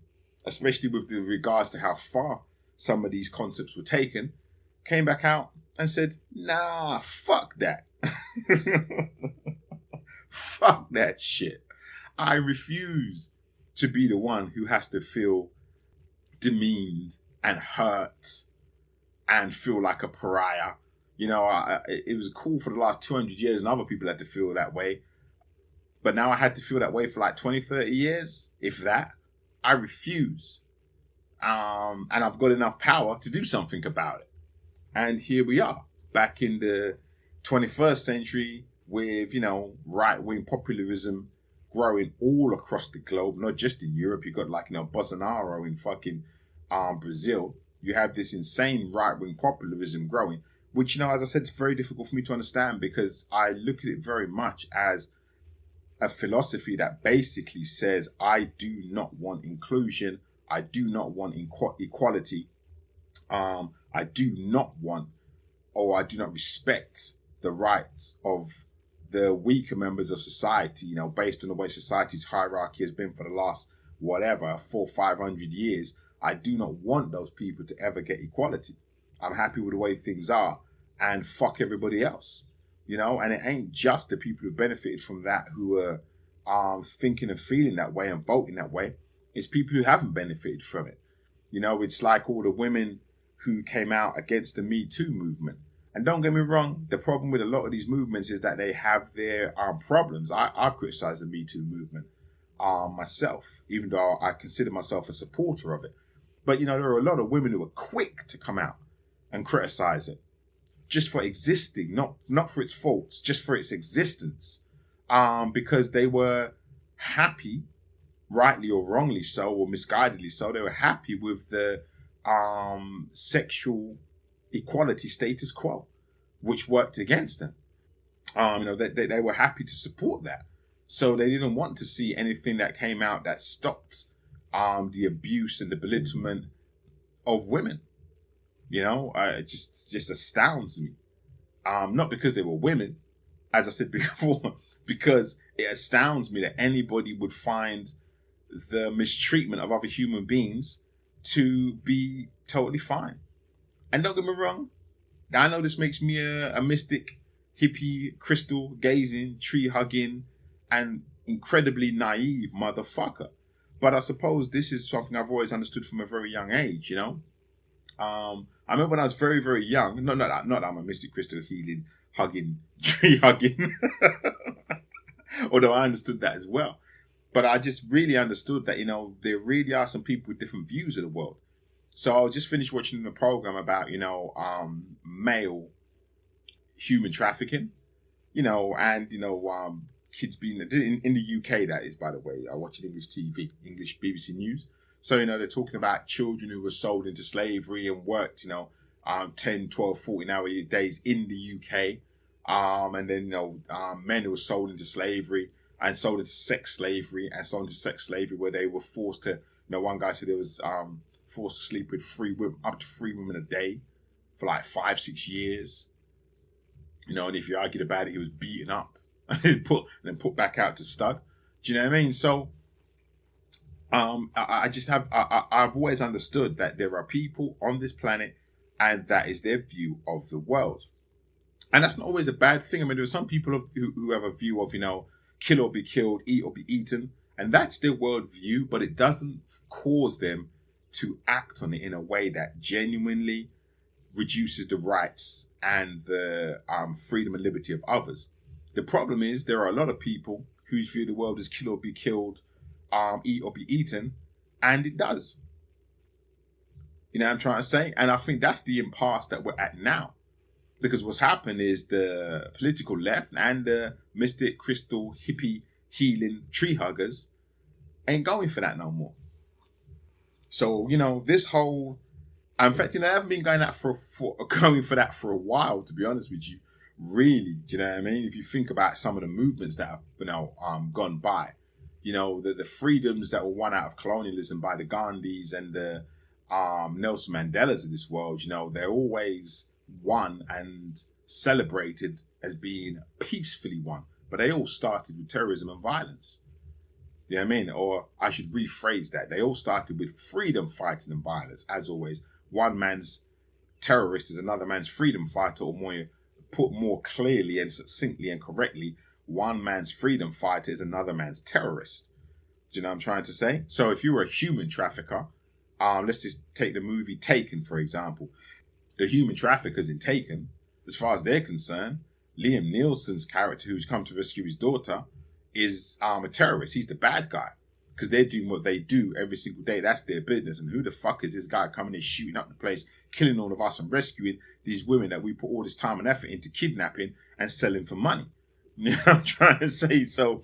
especially with the regards to how far some of these concepts were taken, came back out and said, nah, fuck that. Fuck that shit. I refuse to be the one who has to feel demeaned and hurt and feel like a pariah. It was cool for the last 200 years and other people had to feel that way. But now I had to feel that way for like 20, 30 years, if that. I refuse. And I've got enough power to do something about it. And here we are, back in the 21st century with, right-wing populism growing all across the globe, not just in Europe. You got Bolsonaro in fucking Brazil. You have this insane right-wing populism growing, which, as I said, it's very difficult for me to understand because I look at it very much as a philosophy that basically says, I do not want inclusion. I do not want equality. I do not want, or I do not respect the rights of the weaker members of society, based on the way society's hierarchy has been for the last, 400-500 years. I do not want those people to ever get equality. I'm happy with the way things are and fuck everybody else, and it ain't just the people who benefited from that who are thinking and feeling that way and voting that way. It's people who haven't benefited from it. It's like all the women who came out against the Me Too movement. And don't get me wrong, the problem with a lot of these movements is that they have their problems. I've criticized the Me Too movement myself, even though I consider myself a supporter of it. But, there are a lot of women who are quick to come out and criticize it just for existing, not for its faults, just for its existence, because they were happy, rightly or wrongly so, or misguidedly so, they were happy with the sexual equality status quo, which worked against them. They were happy to support that. So they didn't want to see anything that came out that stopped the abuse and the belittlement of women. It just astounds me. Not because they were women, as I said before, because it astounds me that anybody would find the mistreatment of other human beings to be totally fine. And don't get me wrong, I know this makes me a mystic, hippie, crystal gazing, tree hugging, and incredibly naive motherfucker. But I suppose this is something I've always understood from a very young age, I remember when I was very, very young, not that I'm a mystic, crystal, healing, hugging, tree hugging, although I understood that as well. But I just really understood that, there really are some people with different views of the world. So I just finished watching a program about, male human trafficking, and, kids being, in the UK, that is, by the way, I watch English TV, English BBC News. So, they're talking about children who were sold into slavery and worked, 10, 12, 14-hour days in the UK. And then, men who were sold into slavery and sold into sex slavery where they were forced to, one guy said it was forced to sleep with up to 3 women a day for like 5-6 years. And if you argued about it, he was beaten up and then put back out to stud. Do you know what I mean? So I've always understood that there are people on this planet and that is their view of the world. And that's not always a bad thing. I mean, there are some people who have a view of, kill or be killed, eat or be eaten. And that's their world view, but it doesn't cause them to act on it in a way that genuinely reduces the rights and the freedom and liberty of others. The problem is there are a lot of people who view the world as kill or be killed, eat or be eaten, and it does. You know what I'm trying to say? And I think that's the impasse that we're at now. Because what's happened is the political left and the mystic, crystal, hippie, healing tree huggers ain't going for that no more. So, this whole... In fact, I haven't been going for that for a while, to be honest with you. Really, do you know what I mean? If you think about some of the movements that have gone by, the freedoms that were won out of colonialism by the Gandhis and the Nelson Mandelas of this world, they're always won and celebrated as being peacefully won. But they all started with terrorism and violence. You know what I mean? Or I should rephrase that. They all started with freedom fighting and violence. As always, one man's terrorist is another man's freedom fighter, or put more clearly and succinctly and correctly, one man's freedom fighter is another man's terrorist. Do you know what I'm trying to say? So if you're a human trafficker, let's just take the movie Taken, for example. The human traffickers in Taken, as far as they're concerned, Liam Neeson's character, who's come to rescue his daughter, is a terrorist. He's the bad guy. because they're doing what they do every single day. That's their business. And who the fuck is this guy coming in, shooting up the place, killing all of us and rescuing these women that we put all this time and effort into kidnapping and selling for money? You know what I'm trying to say? So,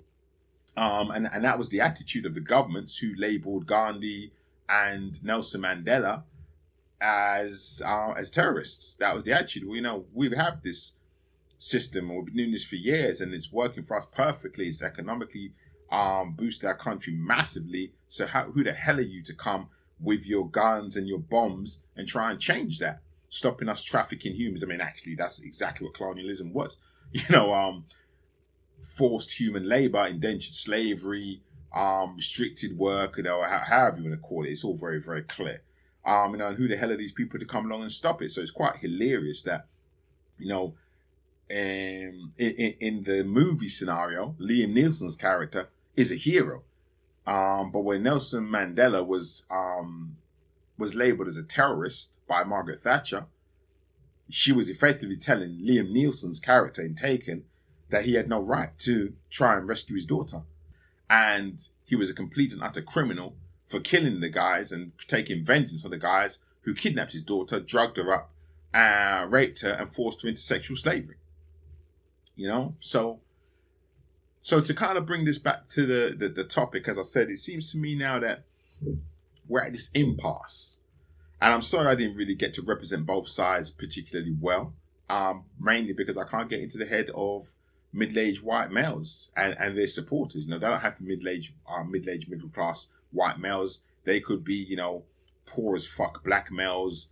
and that was the attitude of the governments who labeled Gandhi and Nelson Mandela as terrorists. That was the attitude. Well, you know, we have this system, and we've been doing this for years, and it's working for us perfectly. It's economically boosted our country massively. So who the hell are you to come with your guns and your bombs and try and change that, stopping us trafficking humans? I mean, actually, that's exactly what colonialism was. You know, forced human labor, indentured slavery, restricted work, you know, however you want to call it. It's all very, very clear. You know, and who the hell are these people to come along and stop it? So it's quite hilarious that, you know, in the movie scenario, Liam Neeson's character is a hero. But when Nelson Mandela was labeled as a terrorist by Margaret Thatcher, she was effectively telling Liam Neeson's character in Taken that he had no right to try and rescue his daughter. And he was a complete and utter criminal for killing the guys and taking vengeance on the guys who kidnapped his daughter, drugged her up, raped her, and forced her into sexual slavery. You know? So to kind of bring this back to the topic, as I said, it seems to me now that we're at this impasse. And I'm sorry I didn't really get to represent both sides particularly well, mainly because I can't get into the head of middle-aged white males and their supporters. You know, they don't have to middle-aged, middle-class white males. They could be, you know, poor as fuck black males,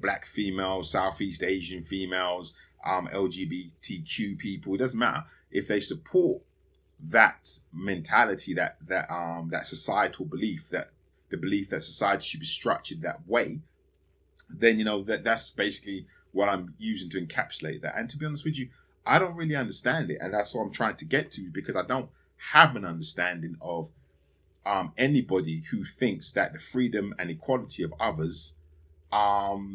black females, Southeast Asian females, LGBTQ people. It doesn't matter. If they support that mentality, that societal belief, that the belief that society should be structured that way, then, you know, that's basically what I'm using to encapsulate that. And to be honest with you, I don't really understand it. And that's what I'm trying to get to, because I don't have an understanding of anybody who thinks that the freedom and equality of others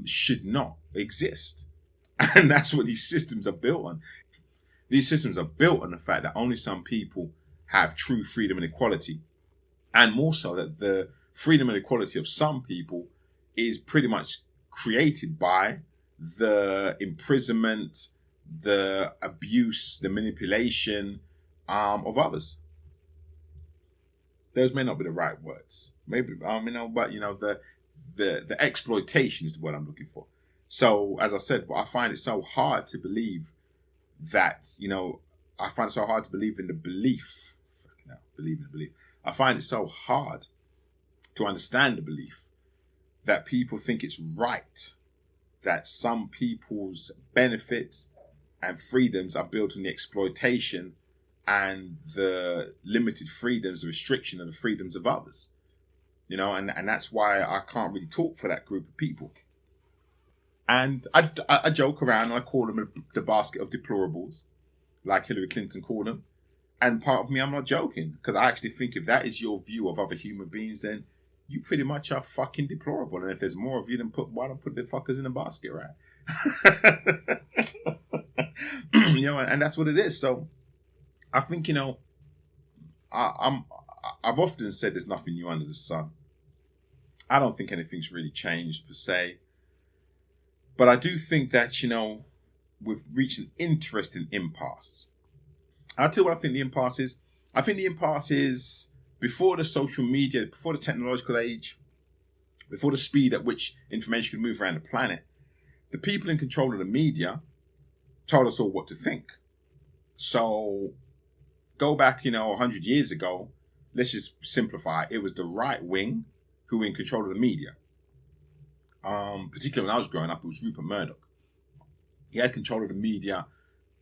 should not exist. And that's what these systems are built on. These systems are built on the fact that only some people have true freedom and equality. And more so that the freedom and equality of some people is pretty much created by the imprisonment, the abuse, the manipulation of others. Those may not be the right words. Maybe, you know, but, you know, the exploitation is the word I'm looking for. So, as I said, I find it so hard to believe that, you know, I find it so hard to believe in the belief. Believe in the belief. I find it so hard to understand the belief that people think it's right that some people's benefits and freedoms are built on the exploitation and the limited freedoms, the restriction of the freedoms of others. You know, and that's why I can't really talk for that group of people. And I joke around and I call them the basket of deplorables, like Hillary Clinton called them. And part of me, I'm not joking, because I actually think if that is your view of other human beings, then you pretty much are fucking deplorable. And if there's more of you, then why don't put the fuckers in a basket, right? You know, and that's what it is. So I think, you know, I've often said there's nothing new under the sun. I don't think anything's really changed per se. But I do think that, you know, we've reached an interesting impasse. I'll tell you what I think the impasse is. I think the impasse is before the social media, before the technological age, before the speed at which information can move around the planet, the people in control of the media told us all what to think. So go back, you know, 100 years ago, let's just simplify. It was the right wing who were in control of the media. Particularly when I was growing up, it was Rupert Murdoch. He had control of the media,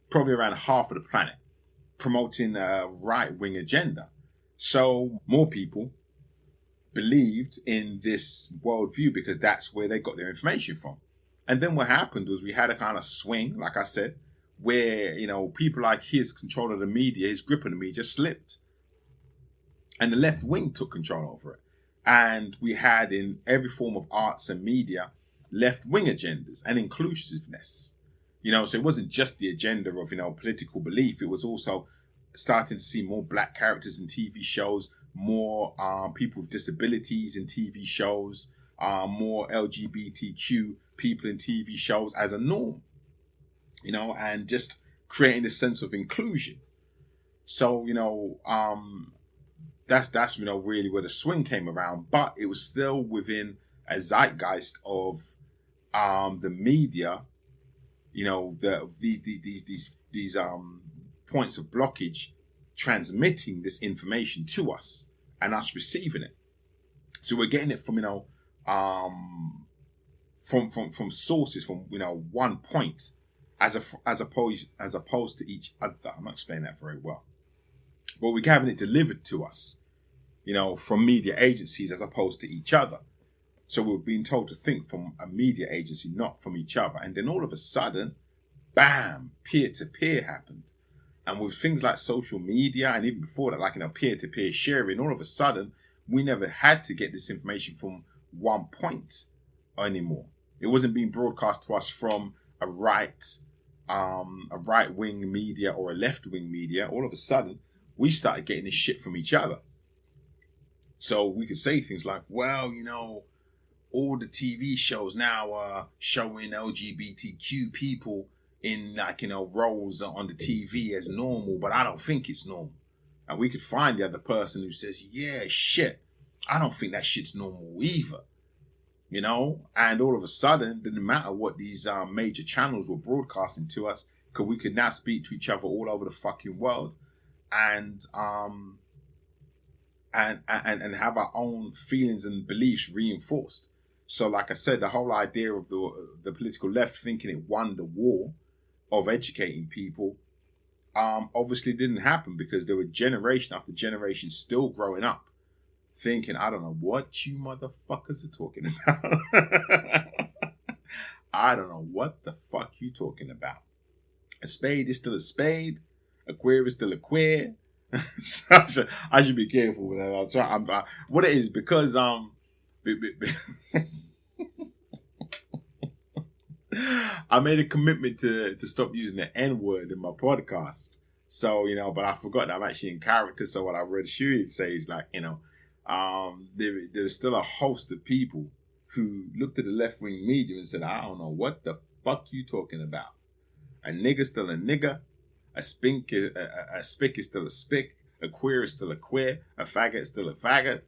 probably around half of the planet, promoting a right-wing agenda. So more people believed in this worldview because that's where they got their information from. And then what happened was we had a kind of swing, like I said, where, you know, people like his control of the media, his grip on the media slipped. And the left wing took control over it. And we had in every form of arts and media, left-wing agendas and inclusiveness. You know, so it wasn't just the agenda of, you know, political belief. It was also starting to see more black characters in TV shows, more people with disabilities in TV shows, more LGBTQ people in TV shows as a norm, and just creating a sense of inclusion. So, that's really where the swing came around, but it was still within a zeitgeist of the media, these points of blockage transmitting this information to us and us receiving it. So we're getting it from from sources from one point as opposed to each other. I'm not explaining that very well, but we're having it delivered to us, from media agencies as opposed to each other. So we're being told to think from a media agency, not from each other. And then all of a sudden, bam, peer-to-peer happened. And with things like social media, and even before that, like peer-to-peer sharing, all of a sudden, we never had to get this information from one point anymore. It wasn't being broadcast to us from a right-wing media or a left-wing media. All of a sudden, we started getting this shit from each other. So we could say things like, well, all the TV shows now are showing LGBTQ people in roles on the TV as normal, but I don't think it's normal. And we could find the other person who says, yeah, shit, I don't think that shit's normal either. And all of a sudden, didn't matter what these major channels were broadcasting to us, because we could now speak to each other all over the fucking world and have our own feelings and beliefs reinforced. So like I said, the whole idea of the political left thinking it won the war of educating people obviously didn't happen, because there were generation after generation still growing up thinking, I don't know what you motherfuckers are talking about. I don't know what the fuck you talking about. A spade is still a spade. A queer is still a queer. So I should be careful with that. What it is, because I made a commitment to stop using the N-word in my podcast. So, but I forgot that I'm actually in character. So what I read Shuey say is like, there's still a host of people who looked at the left-wing media and said, I don't know what the fuck you talking about. A nigger's still a nigger. A spick is still a spick. A queer is still a queer. A faggot is still a faggot.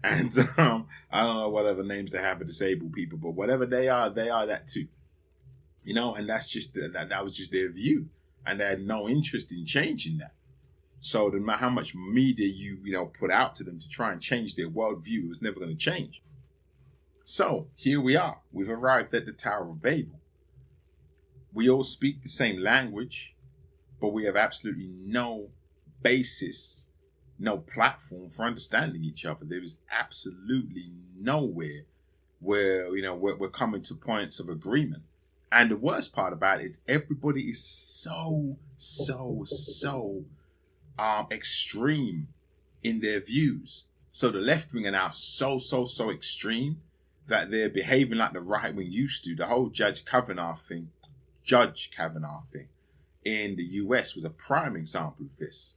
And I don't know what other names they have for disabled people, but whatever they are that too. And that's just that was just their view, and they had no interest in changing that. So no matter how much media you put out to them to try and change their worldview, it was never going to change. So here we are. We've arrived at the Tower of Babel. We all speak the same language, but we have absolutely no basis, no platform for understanding each other. There is absolutely nowhere where we're coming to points of agreement. And the worst part about it is everybody is so extreme in their views. So the left wing are now so extreme that they're behaving like the right wing used to. The whole Judge Kavanaugh thing in the US was a prime example of this,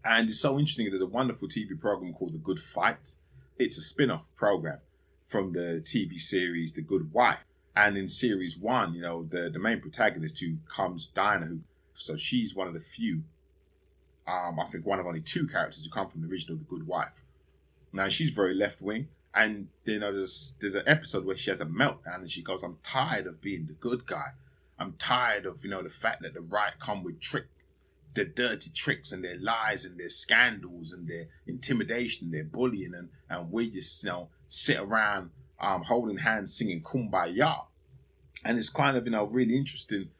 And it's so interesting. There's a wonderful TV program called The Good Fight. It's a spin-off program from the TV series The Good Wife. And in series 1, the main protagonist who comes, Diana, so she's one of the few, I think one of only 2 characters who come from the original The Good Wife. Now, she's very left-wing. And, there's an episode where she has a meltdown and she goes, I'm tired of being the good guy. I'm tired of, the fact that the right come with their dirty tricks and their lies and their scandals and their intimidation and their bullying. And we just, sit around holding hands singing Kumbaya. And it's kind of, really interesting,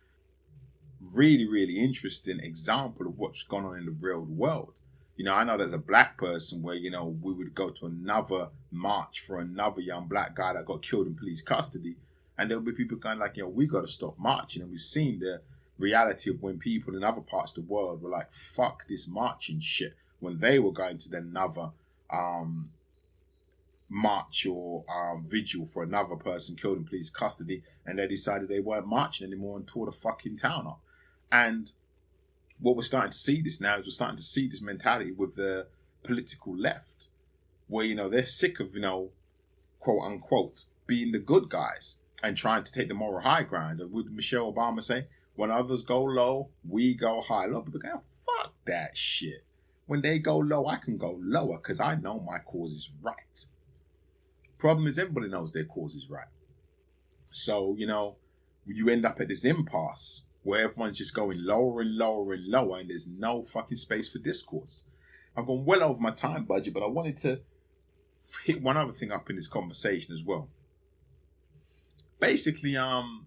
really interesting example of what's gone on in the real world. I know there's a black person where, we would go to another march for another young black guy that got killed in police custody. And there'll be people kind of like, we got to stop marching. And we've seen the reality of when people in other parts of the world were like, fuck this marching shit, when they were going to another march or vigil for another person killed in police custody, and they decided they weren't marching anymore and tore the fucking town up. And what we're starting to see this now is we're starting to see this mentality with the political left, where, they're sick of, quote unquote, being the good guys and trying to take the moral high ground. And would Michelle Obama say, when others go low, we go high? A lot of people go, fuck that shit. When they go low, I can go lower because I know my cause is right. Problem is, everybody knows their cause is right. So, you end up at this impasse where everyone's just going lower and lower and lower, and there's no fucking space for discourse. I've gone well over my time budget, but I wanted to hit one other thing up in this conversation as well. Basically, I'm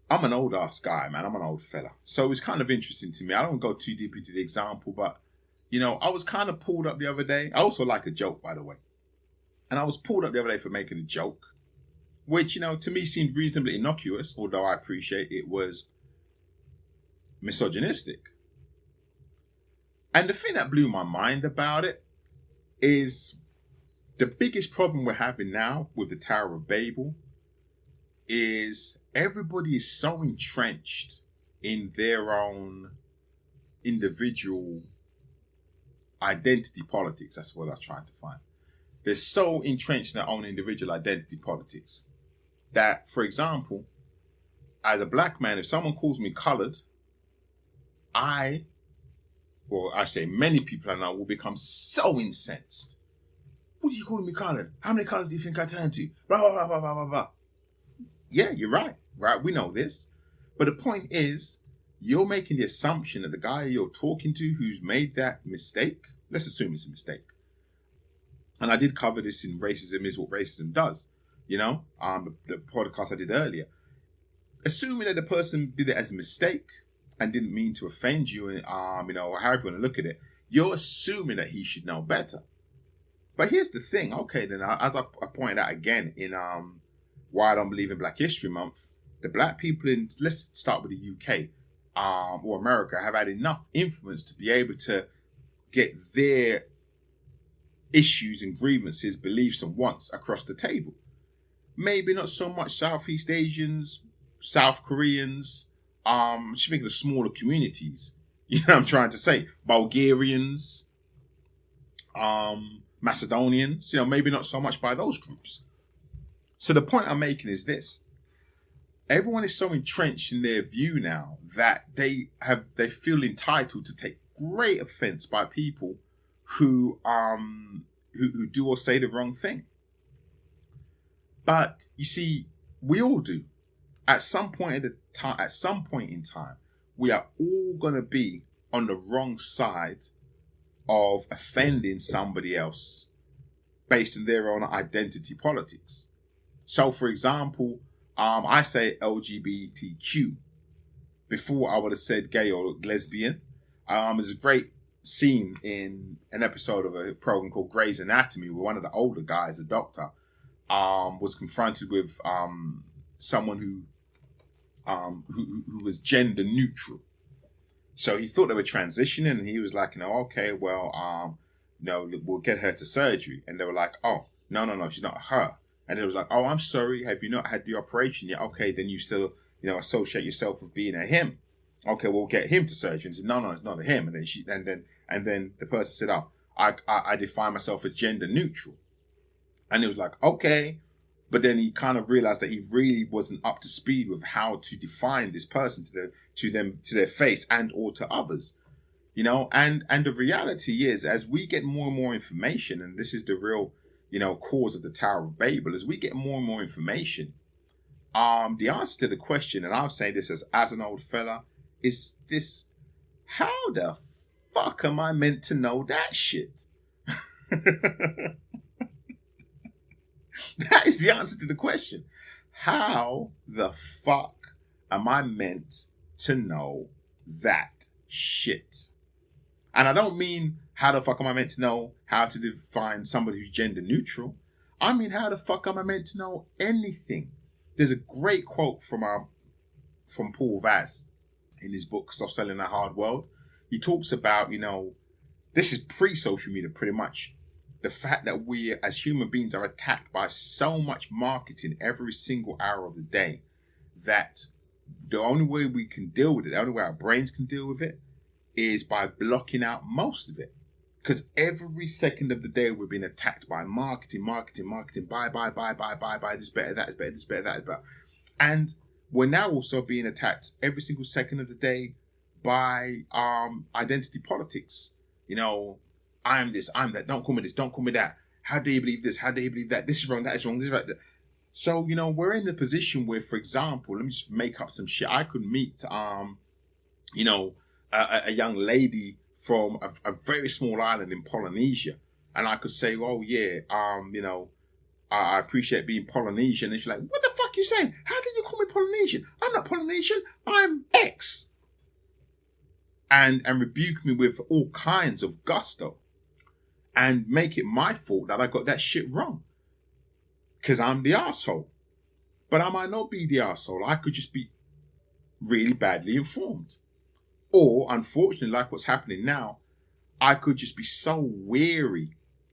an old ass guy, man. I'm an old fella. So it's kind of interesting to me. I don't go too deep into the example, but, I was kind of pulled up the other day. I also like a joke, by the way. And I was pulled up the other day for making a joke, which, to me seemed reasonably innocuous, although I appreciate it was misogynistic. And the thing that blew my mind about it is the biggest problem we're having now with the Tower of Babel is everybody is so entrenched in their own individual identity politics. That's what I was trying to find. They're so entrenched in their own individual identity politics that, for example, as a black man, if someone calls me colored, I say many people I know will become so incensed. What are you calling me colored? How many colors do you think I turn to? Blah, blah, blah, blah, blah, blah, blah. Yeah, you're right. Right? We know this. But the point is, you're making the assumption that the guy you're talking to who's made that mistake, let's assume it's a mistake. And I did cover this in Racism is What Racism Does, the podcast I did earlier. Assuming that the person did it as a mistake and didn't mean to offend you, and however you want to look at it, you're assuming that he should know better. But here's the thing. Okay, then, as I pointed out again in Why I Don't Believe in Black History Month, the black people in, let's start with the UK or America, have had enough influence to be able to get their issues and grievances, beliefs and wants across the table. Maybe not so much Southeast Asians, South Koreans, just think of the smaller communities. You know what I'm trying to say? Bulgarians, Macedonians, maybe not so much by those groups. So the point I'm making is this. Everyone is so entrenched in their view now that they feel entitled to take great offense by people who do or say the wrong thing. But you see, we all do. At some point in time, we are all gonna be on the wrong side of offending somebody else based on their own identity politics. So, for example, I say LGBTQ. Before I would have said gay or lesbian. There's a great scene in an episode of a program called Grey's Anatomy where one of the older guys, a doctor, was confronted with someone who was gender neutral. So he thought they were transitioning, and he was like, okay, well, we'll get her to surgery. And they were like, oh, no, she's not her. And it was like, oh, I'm sorry, have you not had the operation yet? Okay, then you still, associate yourself with being a him. Okay, we'll get him to surgery. And said, no, it's not a him. And then the person said, oh, I define myself as gender neutral. And it was like, okay. But then he kind of realized that he really wasn't up to speed with how to define this person to their face and or to others. And the reality is, as we get more and more information, and this is the real cause of the Tower of Babel, as we get more and more information, the answer to the question, and I'm saying this as an old fella, is this: how the fuck am I meant to know that shit? That is the answer to the question. How the fuck am I meant to know that shit? And I don't mean how the fuck am I meant to know how to define somebody who's gender neutral. I mean, how the fuck am I meant to know anything? There's a great quote from Paul Vaz in his book, Soft Selling a Hard World. He talks about, this is pre-social media pretty much. The fact that we as human beings are attacked by so much marketing every single hour of the day that the only way we can deal with it, the only way our brains can deal with it, is by blocking out most of it. Because every second of the day we're being attacked by marketing, buy, this better, that is better, this better, that is better. And we're now also being attacked every single second of the day by identity politics. You know, I'm this, I'm that, don't call me this, don't call me that. How dare you believe this? How dare you believe that? This is wrong, that is wrong, this is right. So, you know, we're in a position where, for example, let me just make up some shit. I could meet, you know, a young lady from a very small island in Polynesia. And I could say, oh, yeah, you know, I appreciate being Polynesian. And she's like, what the fuck are you saying? How did you call me Polynesian? I'm not Polynesian. I'm X. And rebuke me with all kinds of gusto. And make it my fault that I got that shit wrong. Because I'm the arsehole. But I might not be the arsehole. I could just be really badly informed. Or, unfortunately, like what's happening now, I could just be so weary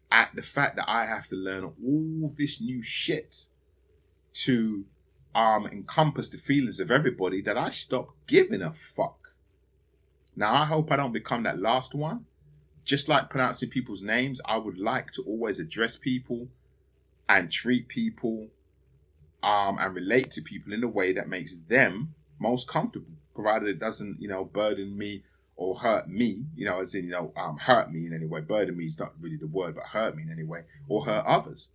at the fact that I have to learn all this new shit to encompass the feelings of everybody that I stop giving a fuck. Now, I hope I don't become that last one. Just like pronouncing people's names, I would like to always address people and treat people and relate to people in a way that makes them most comfortable, provided it doesn't, you know, burden me or hurt me, you know, as in, you know, hurt me in any way. Burden me is not really the word, but hurt me in any way, or hurt others.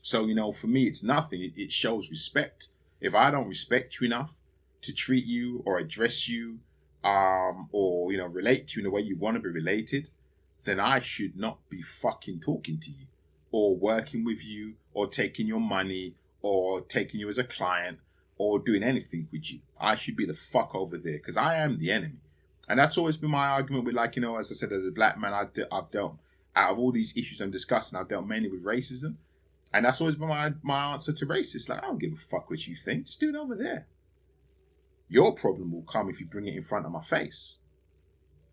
So, you know, for me, it's nothing. It shows respect. If I don't respect you enough to treat you or address you, or, you know, relate to you in the way you want to be related, then I should not be fucking talking to you or working with you or taking your money or taking you as a client or doing anything with you. I should be the fuck over there because I am the enemy. And that's always been my argument with, like, you know, as I said, as a black man, I've dealt, out of all these issues I'm discussing, I've dealt mainly with racism. And that's always been my answer to racists. Like, I don't give a fuck what you think. Just do it over there. Your problem will come if you bring it in front of my face.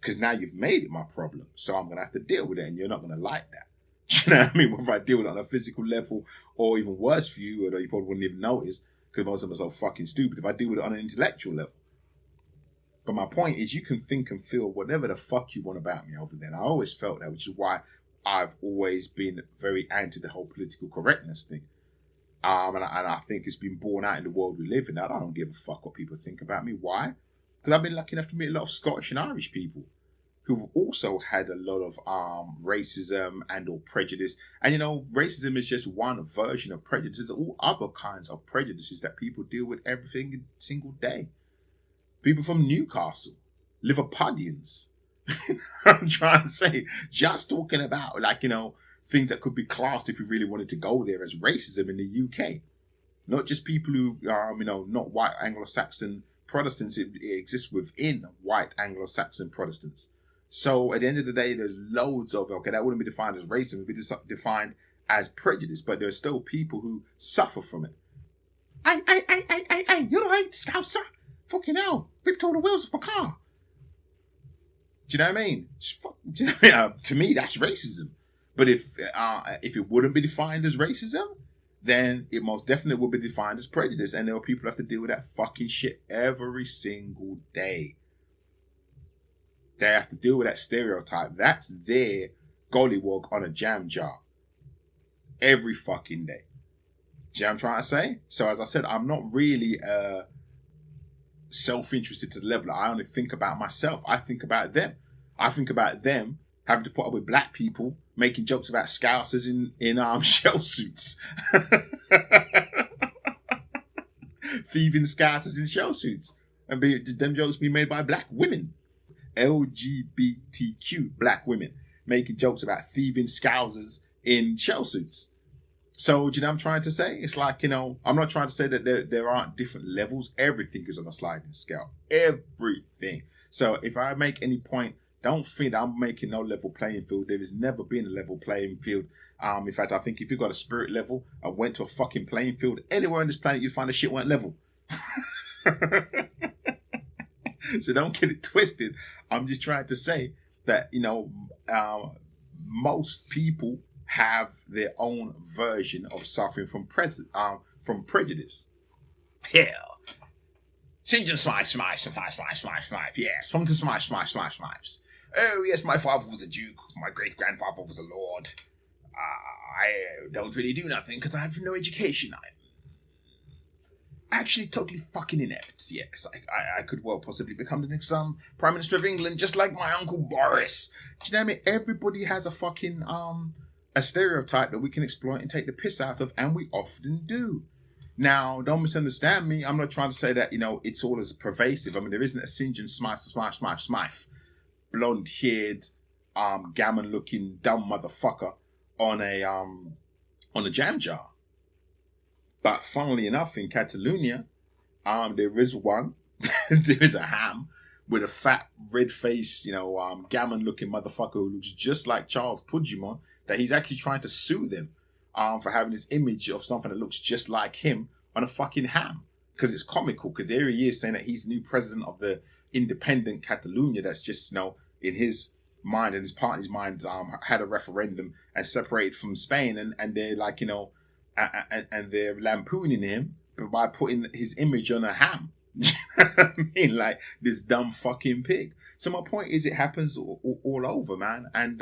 Because now you've made it my problem. So I'm going to have to deal with it and you're not going to like that. Do you know what I mean? Whether I deal with it on a physical level or even worse for you, although you probably wouldn't even notice because most of them are so fucking stupid, if I deal with it on an intellectual level. But my point is you can think and feel whatever the fuck you want about me over there. And I always felt that, which is why I've always been very anti the whole political correctness thing. And I think it's been borne out in the world we live in. I don't give a fuck what people think about me. Why? Because I've been lucky enough to meet a lot of Scottish and Irish people who've also had a lot of racism and or prejudice. And, you know, racism is just one version of prejudice. There's all other kinds of prejudices that people deal with every single day. People from Newcastle, Liverpudlians. I'm trying to say, just talking about, like, you know, things that could be classed if we really wanted to go there as racism in the UK. Not just people who, you know, not white Anglo-Saxon Protestants. It exists within white Anglo-Saxon Protestants. So at the end of the day, there's loads of, okay, that wouldn't be defined as racism, it would be defined as prejudice, but there's still people who suffer from it. Hey, you're right, Scouser. Fucking hell, ripped all the wheels off my car. Do you know what I mean? To me, that's racism. But if it wouldn't be defined as racism, then it most definitely would be defined as prejudice. And there are people who have to deal with that fucking shit every single day. They have to deal with that stereotype. That's their gollywog on a jam jar. Every fucking day. Do you know what I'm trying to say? So as I said, I'm not really self-interested to the level that I only think about myself. I think about them. I think about them having to put up with black people making jokes about scousers in shell suits. Thieving scousers in shell suits. And them jokes being made by black women. LGBTQ black women making jokes about thieving scousers in shell suits. So, do you know what I'm trying to say? It's like, you know, I'm not trying to say that there aren't different levels. Everything is on a sliding scale. Everything. So if I make any point, don't think that I'm making no level playing field. There has never been a level playing field. In fact, I think if you got a spirit level and went to a fucking playing field, anywhere on this planet, you'd find the shit weren't level. So don't get it twisted. I'm just trying to say that, you know, most people have their own version of suffering from prejudice. Hell. Singe and smash. Yes, from the smash. Oh, yes, my father was a duke. My great-grandfather was a lord. I don't really do nothing because I have no education. I'm actually totally fucking inept. Yes, I could well possibly become the next Prime Minister of England, just like my Uncle Boris. Do you know what I mean? Everybody has a fucking, a stereotype that we can exploit and take the piss out of, and we often do. Now, don't misunderstand me. I'm not trying to say that, it's all as pervasive. I mean, there isn't a St. John Smythe, blonde-haired, gammon-looking, dumb motherfucker on a jam jar. But funnily enough, in Catalonia, there is one. There is a ham with a fat, red-faced, gammon-looking motherfucker who looks just like Charles Puigdemont, that he's actually trying to sue them for having this image of something that looks just like him on a fucking ham. Because it's comical, because there he is saying that he's the new president of the independent Catalonia that's just, in his mind and his party's mind, had a referendum and separated from Spain. And they're like, and they're lampooning him by putting his image on a ham. You know what I mean? Like this dumb fucking pig. So my point is, it happens all over, man. And,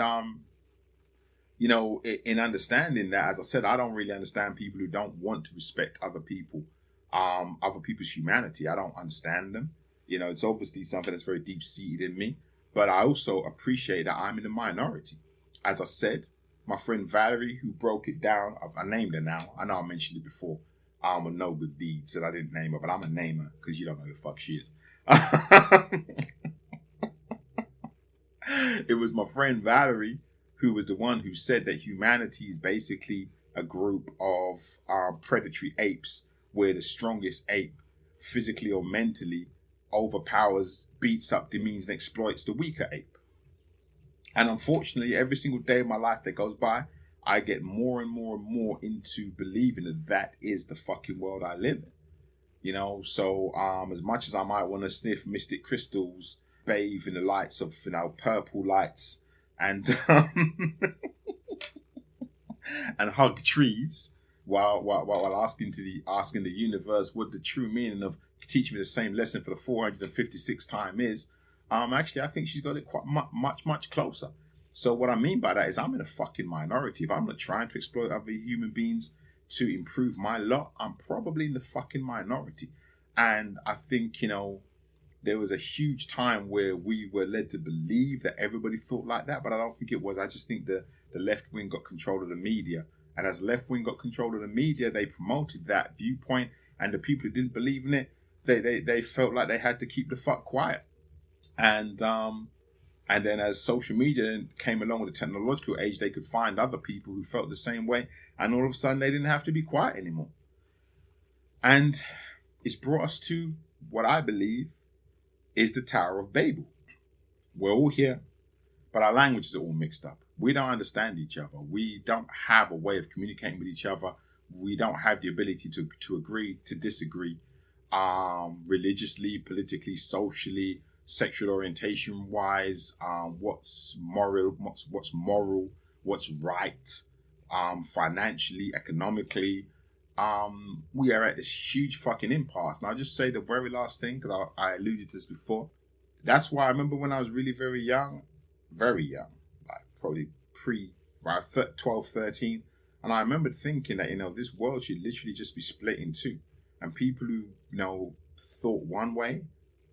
in understanding that, as I said, I don't really understand people who don't want to respect other people, other people's humanity. I don't understand them. It's obviously something that's very deep-seated in me. But I also appreciate that I'm in the minority. As I said, my friend Valerie, who broke it down, I named her now. I know I mentioned it before. A no good deed, said I didn't name her, but I'm going to name her because you don't know who the fuck she is. It was my friend Valerie who was the one who said that humanity is basically a group of predatory apes where the strongest ape, physically or mentally, overpowers, beats up, demeans, and exploits the weaker ape. And unfortunately, every single day of my life that goes by, I get more and more and more into believing that is the fucking world I live in. So as much as I might want to sniff mystic crystals, bathe in the lights of, purple lights, and and hug trees while asking the universe what the true meaning of teach me the same lesson for the 456th time is, actually I think she's got it quite much closer. So what I mean by that is I'm in a fucking minority. If I'm not trying to exploit other human beings to improve my lot, I'm probably in the fucking minority. And I think, there was a huge time where we were led to believe that everybody thought like that, but I don't think it was. I just think the left wing got control of the media. And as left wing got control of the media, they promoted that viewpoint, and the people who didn't believe in it, they felt like they had to keep the fuck quiet. And then as social media came along with the technological age, they could find other people who felt the same way, and all of a sudden they didn't have to be quiet anymore. And it's brought us to what I believe is the Tower of Babel. We're all here, but our languages are all mixed up. We don't understand each other. We don't have a way of communicating with each other. We don't have the ability to agree, to disagree, religiously, politically, socially, sexual orientation wise, what's moral, what's right, financially, economically. We are at this huge fucking impasse. And I'll just say the very last thing, because I alluded to this before. That's why I remember when I was really very young, like probably 12, 13. And I remember thinking that, this world should literally just be split in two. And people who, thought one way,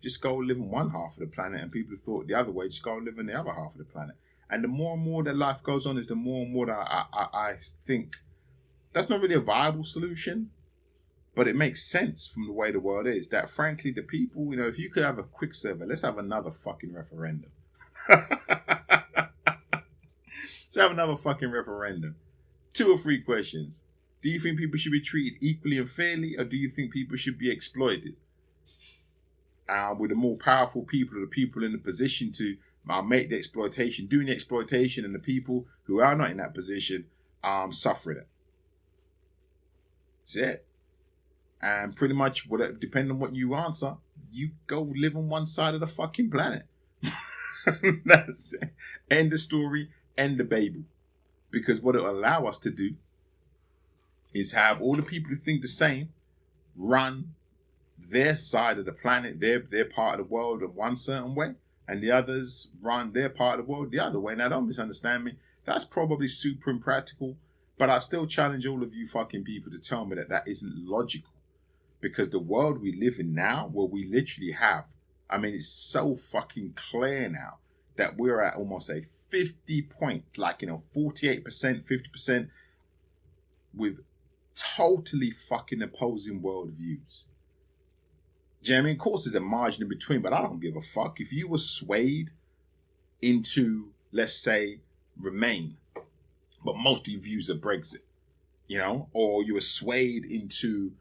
just go live in one half of the planet. And people who thought the other way, just go live in the other half of the planet. And the more and more that life goes on, is the more and more that I think that's not really a viable solution, but it makes sense from the way the world is. That frankly, the people, if you could have a quick survey, let's have another fucking referendum. Let's have another fucking referendum. 2 or 3 questions. Do you think people should be treated equally and fairly, or do you think people should be exploited? With the more powerful people, the people in the position to make the exploitation, doing the exploitation, and the people who are not in that position suffering it. That's it. And pretty much, depending on what you answer, you go live on one side of the fucking planet. That's it. End the story, end the Babel. Because what it'll allow us to do is have all the people who think the same run their side of the planet, their part of the world in one certain way, and the others run their part of the world the other way. Now, don't misunderstand me. That's probably super impractical, but I still challenge all of you fucking people to tell me that that isn't logical. Because the world we live in now, where we literally have, I mean, it's so fucking clear now that we're at almost a 50 point, like, 48%, 50% with totally fucking opposing worldviews. Do you know what I mean? Of course, there's a margin in between, but I don't give a fuck. If you were swayed into, let's say, Remain, but most of your views are Brexit, or you were swayed into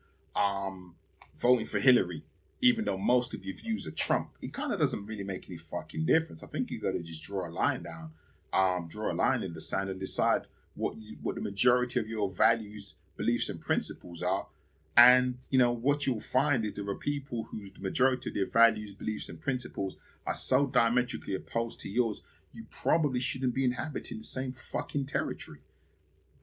voting for Hillary, even though most of your views are Trump, it kind of doesn't really make any fucking difference. I think you got to just draw a line in the sand and decide what the majority of your values, beliefs, and principles are. And, what you'll find is there are people whose the majority of their values, beliefs, and principles are so diametrically opposed to yours, you probably shouldn't be inhabiting the same fucking territory.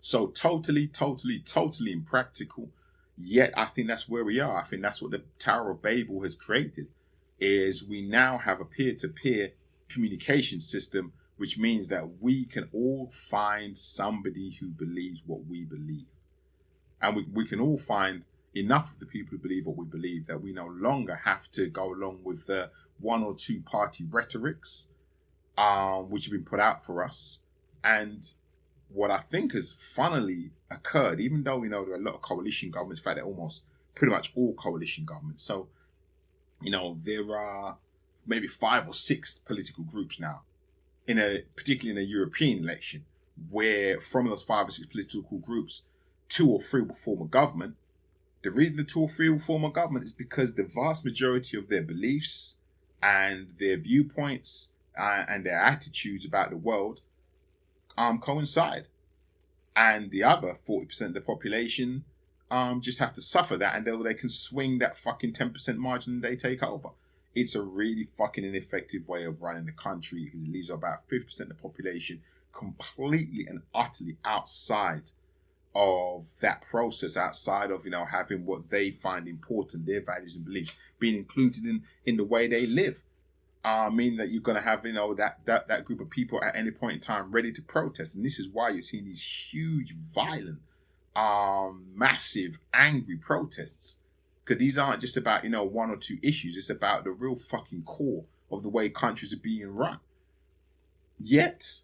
So totally, totally, totally impractical. Yet I think that's where we are. I think that's what the Tower of Babel has created, is we now have a peer-to-peer communication system, which means that we can all find somebody who believes what we believe. And we can all find enough of the people who believe what we believe that we no longer have to go along with the one or two party rhetorics, which have been put out for us. And what I think has funnily occurred, even though we know there are a lot of coalition governments, in fact, they're almost pretty much all coalition governments. So, there are maybe 5 or 6 political groups now, particularly in a European election, where from those 5 or 6 political groups, 2 or 3 will form a government. The reason the 2 or 3 will form a government is because the vast majority of their beliefs and their viewpoints and their attitudes about the world coincide. And the other 40% of the population just have to suffer that until they can swing that fucking 10% margin and they take over. It's a really fucking ineffective way of running the country because it leaves about 50% of the population completely and utterly outside of that process, outside of, having what they find important, their values and beliefs, being included in the way they live. Mean that you're going to have, that group of people at any point in time ready to protest. And this is why you're seeing these huge, violent, massive, angry protests. Because these aren't just about, 1 or 2 issues. It's about the real fucking core of the way countries are being run. Yet,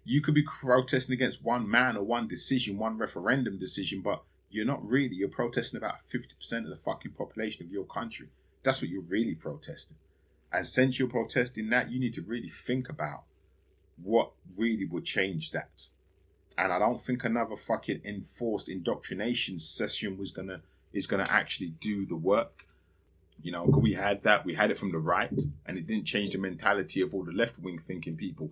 you could be protesting against one man or one decision, one referendum decision, but you're not really. You're protesting about 50% of the fucking population of your country. That's what you're really protesting. And since you're protesting that, you need to really think about what really would change that. And I don't think another fucking enforced indoctrination session is gonna actually do the work. Because we had it from the right, and it didn't change the mentality of all the left-wing thinking people.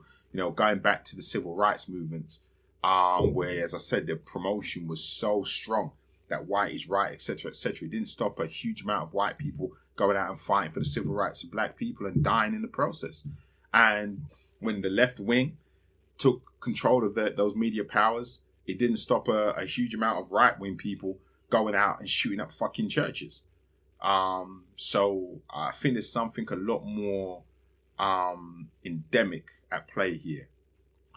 Going back to the civil rights movements, where, as I said, the promotion was so strong that white is right, etc., etc. It didn't stop a huge amount of white people going out and fighting for the civil rights of black people and dying in the process. And when the left wing took control of those media powers, it didn't stop a huge amount of right wing people going out and shooting up fucking churches. So I think there's something a lot more endemic at play here.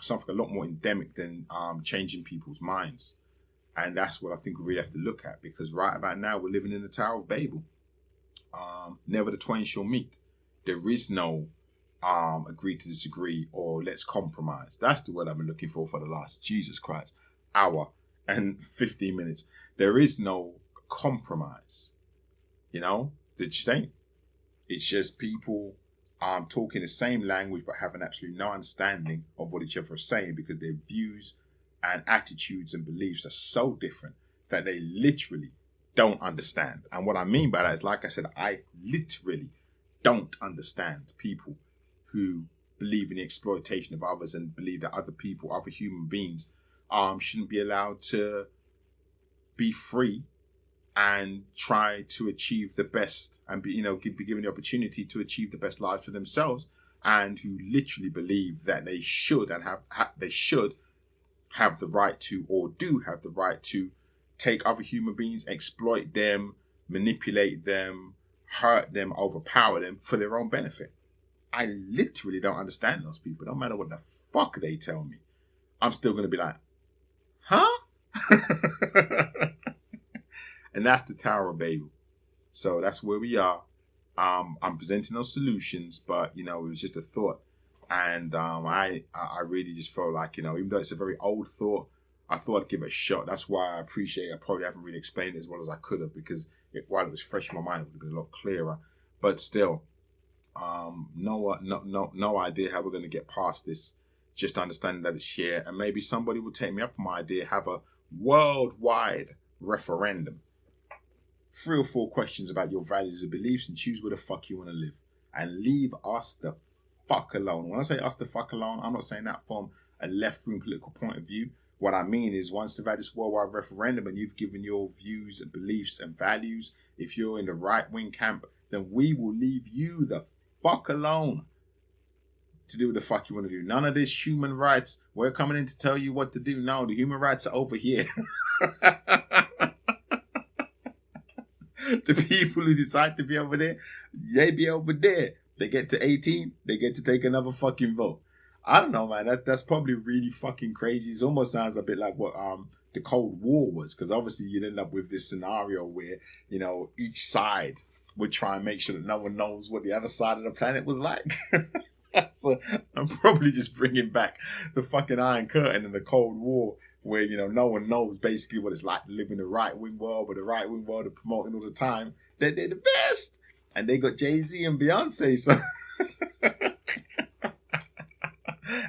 Something a lot more endemic than changing people's minds. And that's what I think we really have to look at, because right about now we're living in the Tower of Babel. Never the twain shall meet. There is no agree to disagree or let's compromise. That's the word I've been looking for the last, Jesus Christ, hour and 15 minutes. There is no compromise. There just ain't. It's just people talking the same language but having absolutely no understanding of what each other is saying, because their views and attitudes and beliefs are so different that they literally don't understand. And what I mean by that is, like I said, I literally don't understand people who believe in the exploitation of others and believe that other people, other human beings, shouldn't be allowed to be free and try to achieve the best and be given the opportunity to achieve the best lives for themselves, and who literally believe that they should and have the right to, or do have the right to, take other human beings, exploit them, manipulate them, hurt them, overpower them for their own benefit. I literally don't understand those people. No matter what the fuck they tell me, I'm still going to be like, huh? And that's the Tower of Babel. So that's where we are. I'm presenting those solutions, but, you know, it was just a thought. And I really just felt like, you know, even though it's a very old thought, I thought I'd give it a shot. That's why I appreciate it. I probably haven't really explained it as well as I could have, because while it was fresh in my mind, it would have been a lot clearer. But still, no idea how we're going to get past this. Just understanding that it's here, and maybe somebody will take me up on my idea, have a worldwide referendum. 3 or 4 questions about your values and beliefs, and choose where the fuck you want to live. And leave us the fuck alone. When I say us the fuck alone, I'm not saying that from a left-wing political point of view. What I mean is, once they've had this worldwide referendum and you've given your views and beliefs and values, if you're in the right-wing camp, then we will leave you the fuck alone to do what the fuck you want to do. None of this human rights. We're coming in to tell you what to do. No, the human rights are over here. The people who decide to be over there, they be over there. They get to 18, they get to take another fucking vote. I don't know, man. That's probably really fucking crazy. It almost sounds a bit like what the Cold War was, because obviously you'd end up with this scenario where, you know, each side would try and make sure that no one knows what the other side of the planet was like. So I'm probably just bringing back the fucking Iron Curtain and the Cold War, where, you know, no one knows basically what it's like to live in the right-wing world, but the right-wing world are promoting all the time that they're the best. And they got Jay-Z and Beyonce, so...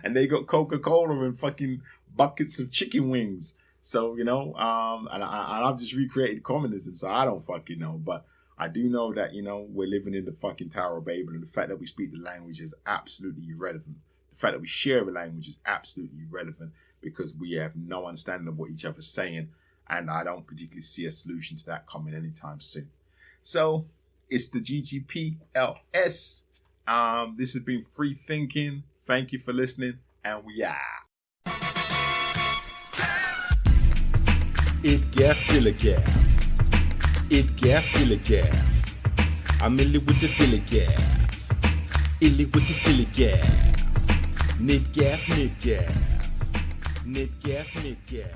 And they got Coca-Cola and fucking buckets of chicken wings. So, you know, and I've just recreated communism, so I don't fucking know. But I do know that, you know, we're living in the fucking Tower of Babel, and the fact that we speak the language is absolutely irrelevant. The fact that we share a language is absolutely irrelevant, because we have no understanding of what each other's saying, and I don't particularly see a solution to that coming anytime soon. So, it's the GGPLS. This has been Free Thinking. Thank you for listening, and we are. It gaff till it gaff. It gaff till it gaff. I'm illy with the till it gaff. Illy with the till it gaff. Knit gaff, knit gaff. Knit gaff, knit gaff.